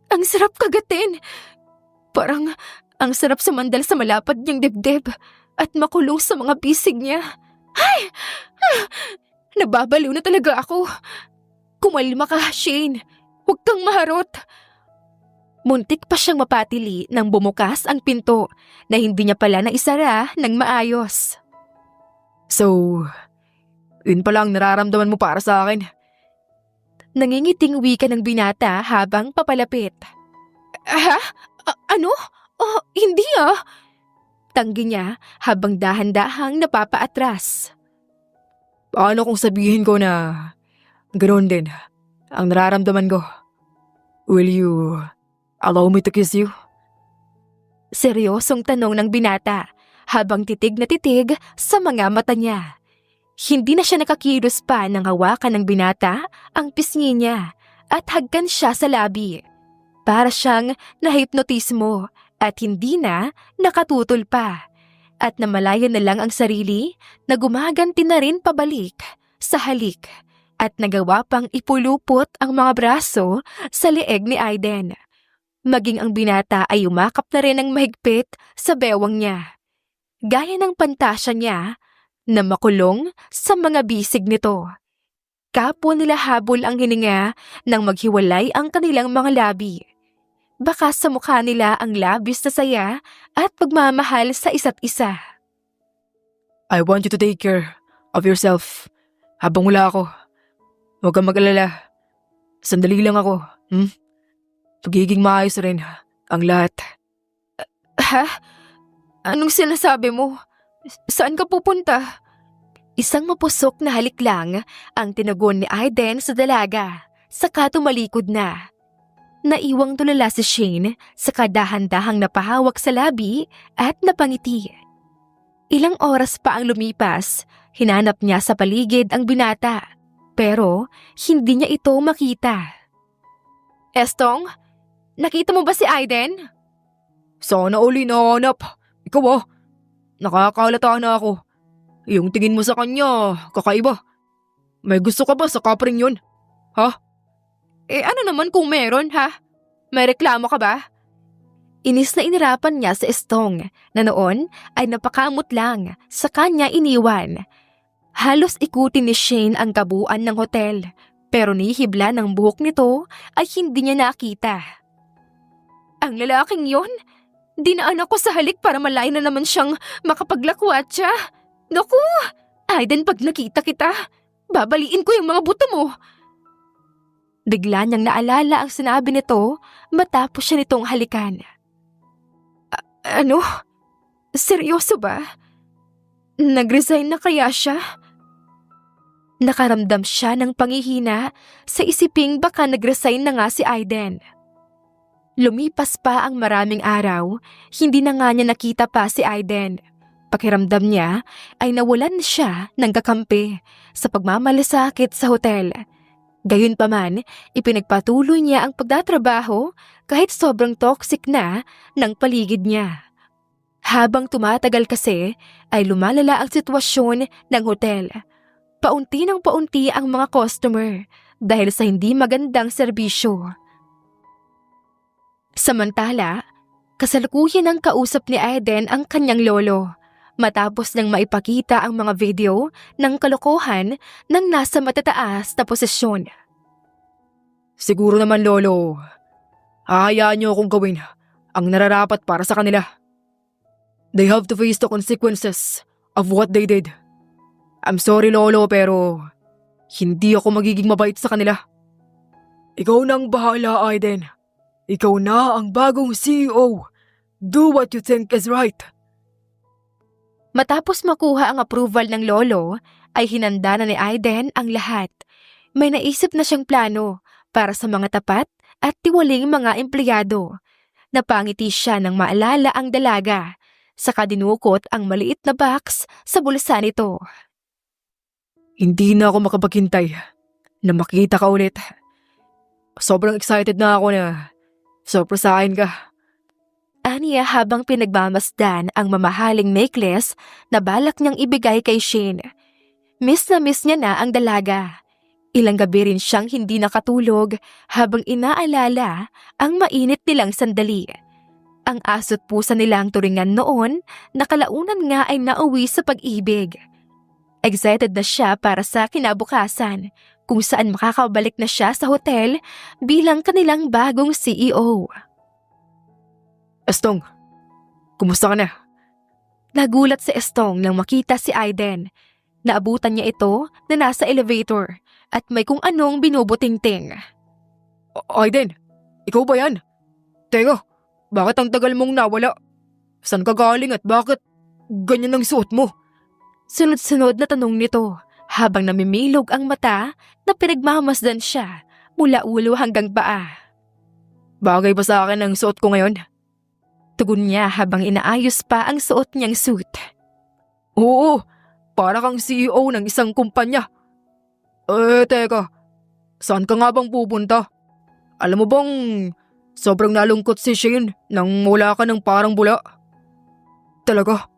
Ang sarap kagatin. Parang ang sarap sumandal sa malapad niyang dibdib at makulong sa mga bisig niya. Ay! Nababaliw na talaga ako. Kumalma ka, Shane. Huwag kang maharot. Muntik pa siyang mapatili nang bumukas ang pinto na hindi niya pala naisara ng maayos. So, yun pala ang nararamdaman mo para sa akin. Nangingiting wika ng binata habang papalapit. Ha? Ano? Oh, hindi ah. Tanggi niya habang dahan-dahang napapaatras. Paano kung sabihin ko na ganoon din ang nararamdaman ko? Will you allow me to kiss you? Seryosong tanong ng binata habang titig na titig sa mga mata niya. Hindi na siya nakakilos pa nang hawakan ng binata ang pisngi niya at hagkan siya sa labi. Para siyang nahipnotismo at hindi na nakatutol pa. At namalayan na lang ang sarili na gumaganti na rin pabalik sa halik at nagawa pang ipulupot ang mga braso sa leeg ni Aiden. Maging ang binata ay umakap na rin ng mahigpit sa bewang niya. Gaya ng pantasya niya na makulong sa mga bisig nito. Kapwa nila habol ang hininga nang maghiwalay ang kanilang mga labi. Baka sa mukha nila ang labis na saya at pagmamahal sa isa't isa. I want you to take care of yourself habang wala ako. Huwag kang mag-alala. Sandali lang ako. Pagiging maayos rin ang lahat. Ha? Anong sinasabi mo? Saan ka pupunta? Isang mapusok na halik lang ang tinagon ni Aiden sa dalaga, saka tumalikod na. Naiwang tulala si Shane sa kadahan-dahang napahawak sa labi at napangiti. Ilang oras pa ang lumipas, hinanap niya sa paligid ang binata, pero hindi niya ito makita. Estong, nakita mo ba si Aiden? Sana uli nahanap. Ikaw nakakalata na ako. Yung tingin mo sa kanya, kakaiba. May gusto ka ba sa kapring yun? Ha? Ano naman kung meron, ha? May reklamo ka ba? Inis na inirapan niya sa Estong na noon ay napakamot lang sa kanya iniwan. Halos ikutin ni Shane ang kabuuan ng hotel pero nihibla ng buhok nito ay hindi niya nakita. Ang lalaking yon? Dinaan ako sa halik para malay na naman siyang makapaglakwatsa. Naku! Aiden, pag nakita kita, babaliin ko yung mga buto mo. Bigla niyang naalala ang sinabi nito matapos siya nitong halikan. Ano? Seryoso ba? Nag-resign na kaya siya? Nakaramdam siya ng pangihina sa isiping baka nag-resign na nga si Aiden. Lumipas pa ang maraming araw, hindi na nga niya nakita pa si Aiden. Pakiramdam niya ay nawalan siya ng kakampi sa pagmamalasakit sa hotel. Gayunpaman, ipinagpatuloy niya ang pagtatrabaho kahit sobrang toxic na ng paligid niya. Habang tumatagal kasi, ay lumalala ang sitwasyon ng hotel. Paunti ng paunti ang mga customer dahil sa hindi magandang serbisyo. Samantala, kasalukuyan ng kausap ni Aiden ang kanyang lolo matapos nang maipakita ang mga video ng kalokohan ng nasa matataas na posisyon. Siguro naman, Lolo. Hahayaan niyo akong gawin ang nararapat para sa kanila. They have to face the consequences of what they did. I'm sorry, Lolo, pero hindi ako magiging mabait sa kanila. Ikaw nang bahala, Aiden. Ikaw na ang bagong CEO. Do what you think is right. Matapos makuha ang approval ng lolo, ay hinanda na ni Aiden ang lahat. May naisip na siyang plano para sa mga tapat at tiwaling mga empleyado. Napangiti siya nang maalala ang dalaga, saka dinukot ang maliit na box sa bulsa nito. Hindi na ako makapaghintay na makita ka ulit. Sobrang excited na ako na sorpresahin ka. Aniya habang pinagmamasdan ang mamahaling necklace na balak niyang ibigay kay Shane. Miss na miss niya na ang dalaga. Ilang gabi rin siyang hindi nakatulog habang inaalala ang mainit nilang sandali. Ang aso't pusa nilang turingan noon, nakalaunan nga ay nauwi sa pag-ibig. Excited na siya para sa kinabukasan, kung saan makakabalik na siya sa hotel bilang kanilang bagong CEO. Estong, kumusta ka na? Nagulat si Estong nang makita si Aiden. Naabutan niya ito na nasa elevator at may kung anong binubutingting. Aiden, ikaw ba yan? Teka, bakit ang tagal mong nawala? Saan ka galing at bakit ganyan ang suot mo? Sunod-sunod na tanong nito habang namimilog ang mata na pinagmamasdan siya mula ulo hanggang paa. Bagay ba sa akin ang suot ko ngayon? Tugon niya habang inaayos pa ang suot niyang suit. Oo, para kang CEO ng isang kumpanya. Teka, saan ka nga bang pupunta? Alam mo bang sobrang nalungkot si Shane nang wala ka ng parang bula? Talaga?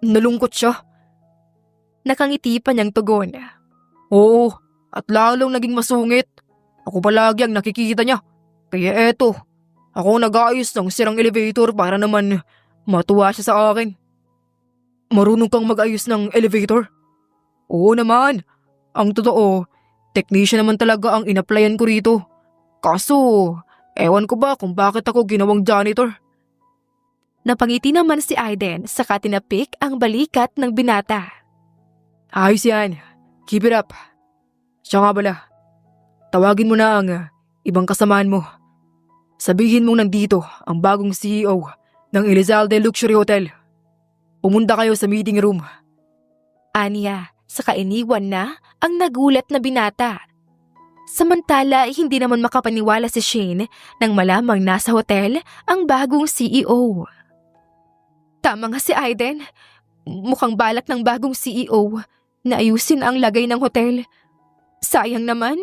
Nalungkot siya? Nakangiti pa niyang tugon. Oo, at lalong naging masungit. Ako palagi ang nakikita niya. Kaya eto, ako nag-aayos ng sirang elevator para naman matuwa siya sa akin. Marunong kang mag-ayos ng elevator? Oo naman. Ang totoo, technician naman talaga ang in-applyan ko rito. Kaso, ewan ko ba kung bakit ako ginawang janitor? Napangiti naman si Aiden saka tinapik ang balikat ng binata. Ayos yan. Keep it up. Siya nga pala, tawagin mo na ang ibang kasamaan mo. Sabihin mong nandito ang bagong CEO ng Elizalde Luxury Hotel. Pumunta kayo sa meeting room. Aniya, saka iniwan na ang nagulat na binata. Samantala, hindi naman makapaniwala si Shane nang malamang nasa hotel ang bagong CEO. Tama nga si Aiden. Mukhang balak ng bagong CEO na ayusin ang lagay ng hotel. Sayang naman,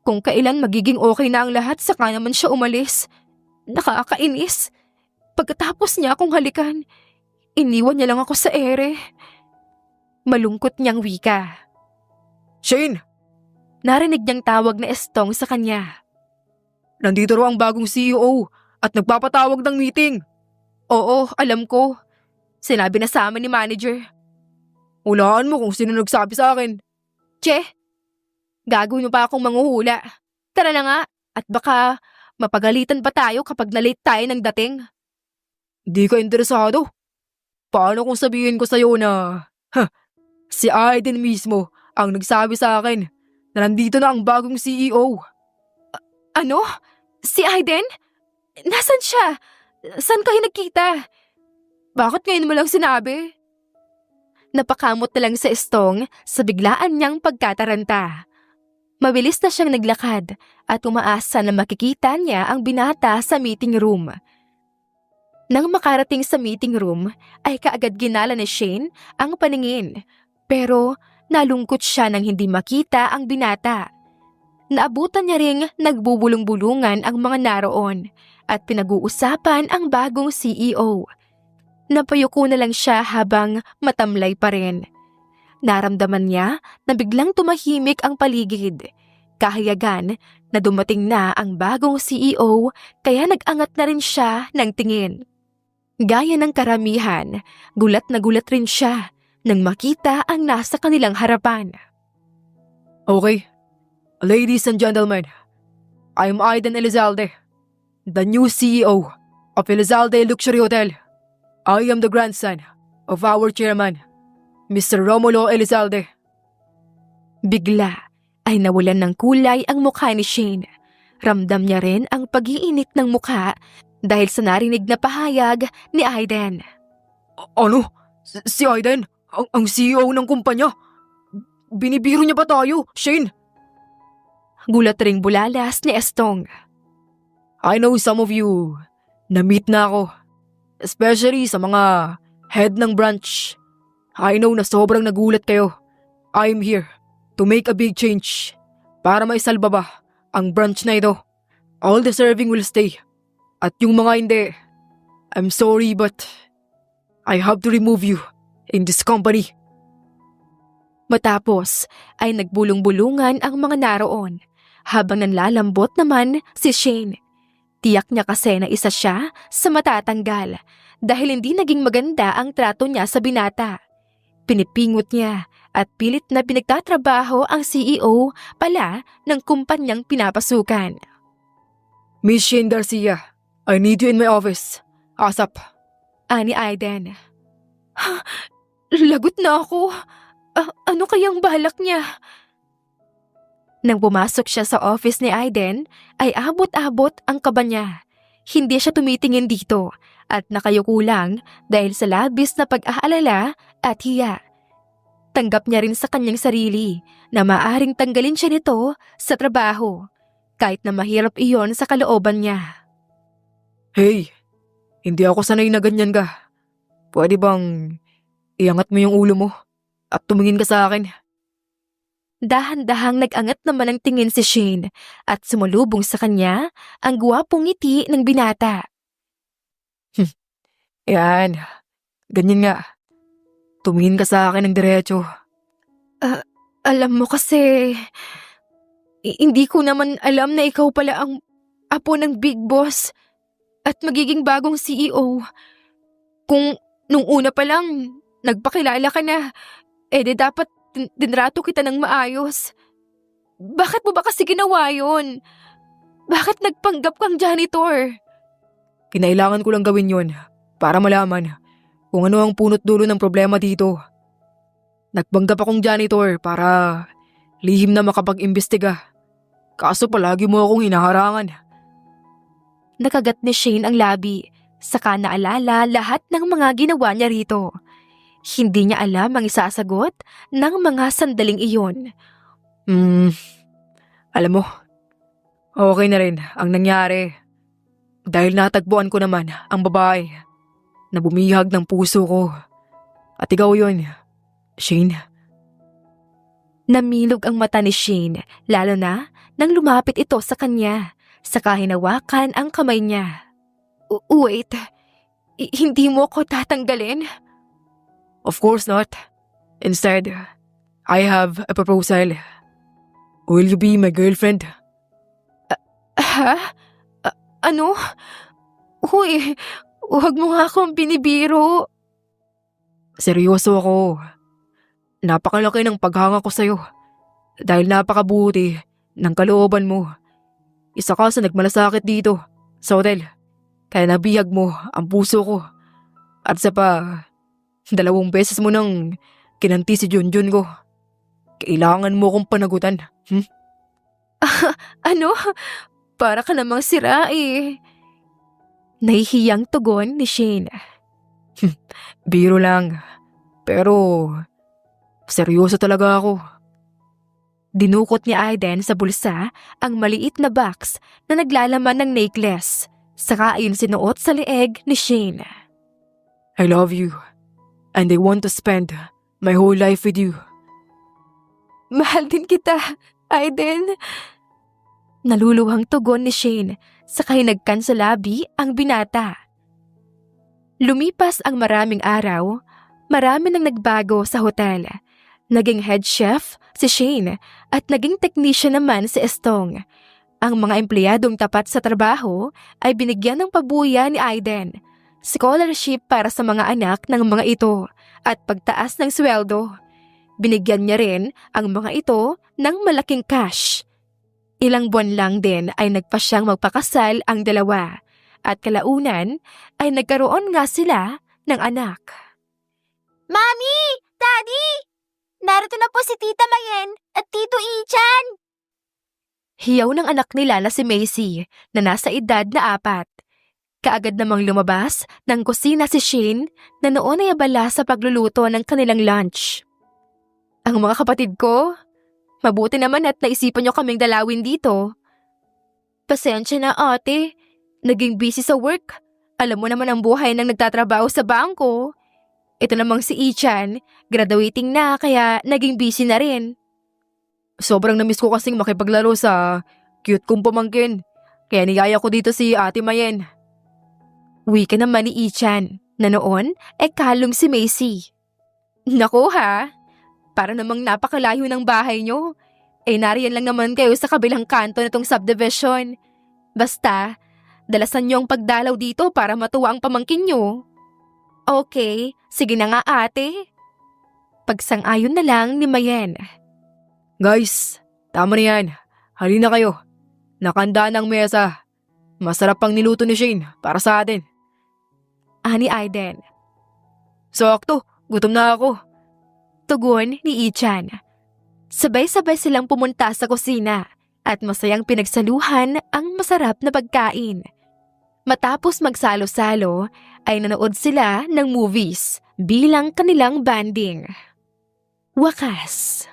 kung kailan magiging okay na ang lahat saka naman siya umalis. Nakakainis. Pagkatapos niya akong halikan, iniwan niya lang ako sa ere. Malungkot niyang wika. Shane! Narinig niyang tawag na Estong sa kanya. Nandito raw ang bagong CEO at nagpapatawag ng meeting. Oo, alam ko. Sinabi na sa amin ni manager. Hulaan mo kung sino nagsabi sa akin. Che, gagawin mo pa akong manghuhula. Tara na nga, at baka mapagalitan pa tayo kapag na-late tayo ng dating. Di ka interesado? Paano kung sabihin ko sa'yo na, si Aiden mismo ang nagsabi sa akin na nandito na ang bagong CEO. Ano? Si Aiden? Nasaan siya? Saan kayo nagkita? Bakit ngayon mo lang sinabi? Napakamot na lang sa Estong sa biglaan niyang pagkataranta. Mabilis na siyang naglakad at umaasa na makikita niya ang binata sa meeting room. Nang makarating sa meeting room ay kaagad ginala ni Shane ang paningin, pero nalungkot siya nang hindi makita ang binata. Naabutan niya ring nagbubulong-bulungan ang mga naroon at pinag-uusapan ang bagong CEO. Napayuko na lang siya habang matamlay pa rin. Naramdaman niya na biglang tumahimik ang paligid. Kahayagan na dumating na ang bagong CEO kaya nag-angat na rin siya ng tingin. Gaya ng karamihan, gulat na gulat rin siya nang makita ang nasa kanilang harapan. Okay, ladies and gentlemen, I'm Aiden Elizalde, the new CEO of Elizalde Luxury Hotel. I am the grandson of our chairman, Mr. Romulo Elizalde. Bigla ay nawalan ng kulay ang mukha ni Shane. Ramdam niya rin ang pag-iinit ng mukha dahil sa narinig na pahayag ni Aiden. Ano? Si Aiden? Ang CEO ng kumpanya? Binibiro niya ba tayo, Shane? Gulat ring bulalas ni Estong. I know some of you, na-meet na ako. Especially sa mga head ng branch. I know na sobrang nagulat kayo. I'm here to make a big change para maisalba ba ang branch na ito. All the serving will stay. At yung mga hindi, I'm sorry but I have to remove you in this company. Matapos ay nagbulong-bulungan ang mga naroon habang nanlalambot naman si Shane. Tiyak niya kasi na isa siya sa matatanggal dahil hindi naging maganda ang trato niya sa binata. Pinipingot niya at pilit na pinagtatrabaho ang CEO pala ng kumpanyang pinapasukan. Miss Shane Garcia, I need you in my office. ASAP. Ani Aiden. Lagot na ako. Ano kayang balak niya? Nang pumasok siya sa office ni Aiden, ay abot-abot ang kaba niya. hindi siya tumitingin dito at nakayuko lang dahil sa labis na pag-aalala at hiya. Tanggap niya rin sa kanyang sarili na maaring tanggalin siya nito sa trabaho kahit na mahirap iyon sa kalooban niya. Hey, hindi ako sanay na ganyan ka. Pwede bang iangat mo yung ulo mo at tumingin ka sa akin? Dahan-dahang nag-angat naman ang tingin si Shane at sumulubong sa kanya ang gwapong ngiti ng binata. Yan, ganyan nga. Tumingin ka sa akin ng diretso. Alam mo kasi, hindi ko naman alam na ikaw pala ang apo ng Big Boss at magiging bagong CEO. Kung nung una pa lang, nagpakilala ka na, di dapat dinrato kita ng maayos. Bakit mo ba kasi ginawa yun? Bakit nagpanggap kang janitor? Kinailangan ko lang gawin yon para malaman kung ano ang punot dulo ng problema dito. Nagpanggap akong janitor para lihim na makapag-imbestiga. Kaso palagi mo akong hinaharangan. Nakagat ni Shane ang labi, saka naalala lahat ng mga ginawa niya rito. Hindi niya alam ang isasagot ng mga sandaling iyon. Alam mo, okay na rin ang nangyari. Dahil natagpuan ko naman ang babae na bumihag ng puso ko. At ikaw yun, Shane. Namilog ang mata ni Shane, lalo na nang lumapit ito sa kanya, saka hinawakan ang kamay niya. Wait, hindi mo ko tatanggalin? Of course not. Instead, I have a proposal. Will you be my girlfriend? Ha? Ano? Huy, huwag mo nga akong binibiro. Seryoso ako. Napakalaki ng paghanga ko sa'yo. Dahil napakabuti ng kalooban mo. Isa ka sa nagmalasakit dito, sa hotel. Kaya nabihag mo ang puso ko. At sa pa, 2 beses mo nang kinanti si Junjun ko. Kailangan mo kong panagutan. Ano? Para ka namang sira eh. Nahihiyang tugon ni Shane. Biro lang. Pero, seryoso talaga ako. Dinukot ni Aiden sa bulsa ang maliit na box na naglalaman ng necklace. Saka ayon sinuot sa leeg ni Shane. I love you. And I want to spend my whole life with you. Mahal din kita, Aiden. Naluluhang tugon ni Shane, saka hinagkan sa labi ang binata. Lumipas ang maraming araw, marami nang nagbago sa hotel. Naging head chef si Shane at naging technician naman si Estong. Ang mga empleyadong tapat sa trabaho ay binigyan ng pabuya ni Aiden, scholarship para sa mga anak ng mga ito at pagtaas ng sweldo. Binigyan niya rin ang mga ito ng malaking cash. Ilang buwan lang din ay nagpa siyang magpakasal ang dalawa at kalaunan ay nagkaroon nga sila ng anak. Mami! Daddy! Narito na po si Tita Mayen at Tito Ichan! Hiyaw ng anak nila na si Macy na nasa edad na 4. Kaagad namang lumabas ng kusina si Shane na noon ay abala sa pagluluto ng kanilang lunch. Ang mga kapatid ko, mabuti naman at naisipan niyo kaming dalawin dito. Pasensya na ate, naging busy sa work. Alam mo naman ang buhay ng nagtatrabaho sa bangko. Ito namang si Ichan, graduating na kaya naging busy na rin. Sobrang namiss ko kasing makipaglaro sa cute kong pamangkin. Kaya niyaya ko dito si Ate Mayen. Wika naman ni Ichan na noon ay kalong si Macy. Naku ha, para namang napakalayo ng bahay niyo. Nariyan lang naman kayo sa kabilang kanto nitong subdivision. Basta, dalasan niyo ang pagdalaw dito para matuwa ang pamangkin niyo. Okay, sige na nga ate. Pagsang-ayon na lang ni Mayen. Guys, tama na yan. Halina kayo. Nakanda ng mesa. Masarap pang niluto ni Shane para sa atin. Ani Aiden. Sakto, gutom na ako. Tugon ni Ichan. Sabay-sabay silang pumunta sa kusina at masayang pinagsaluhan ang masarap na pagkain. Matapos magsalo-salo, ay nanood sila ng movies bilang kanilang banding. Wakas.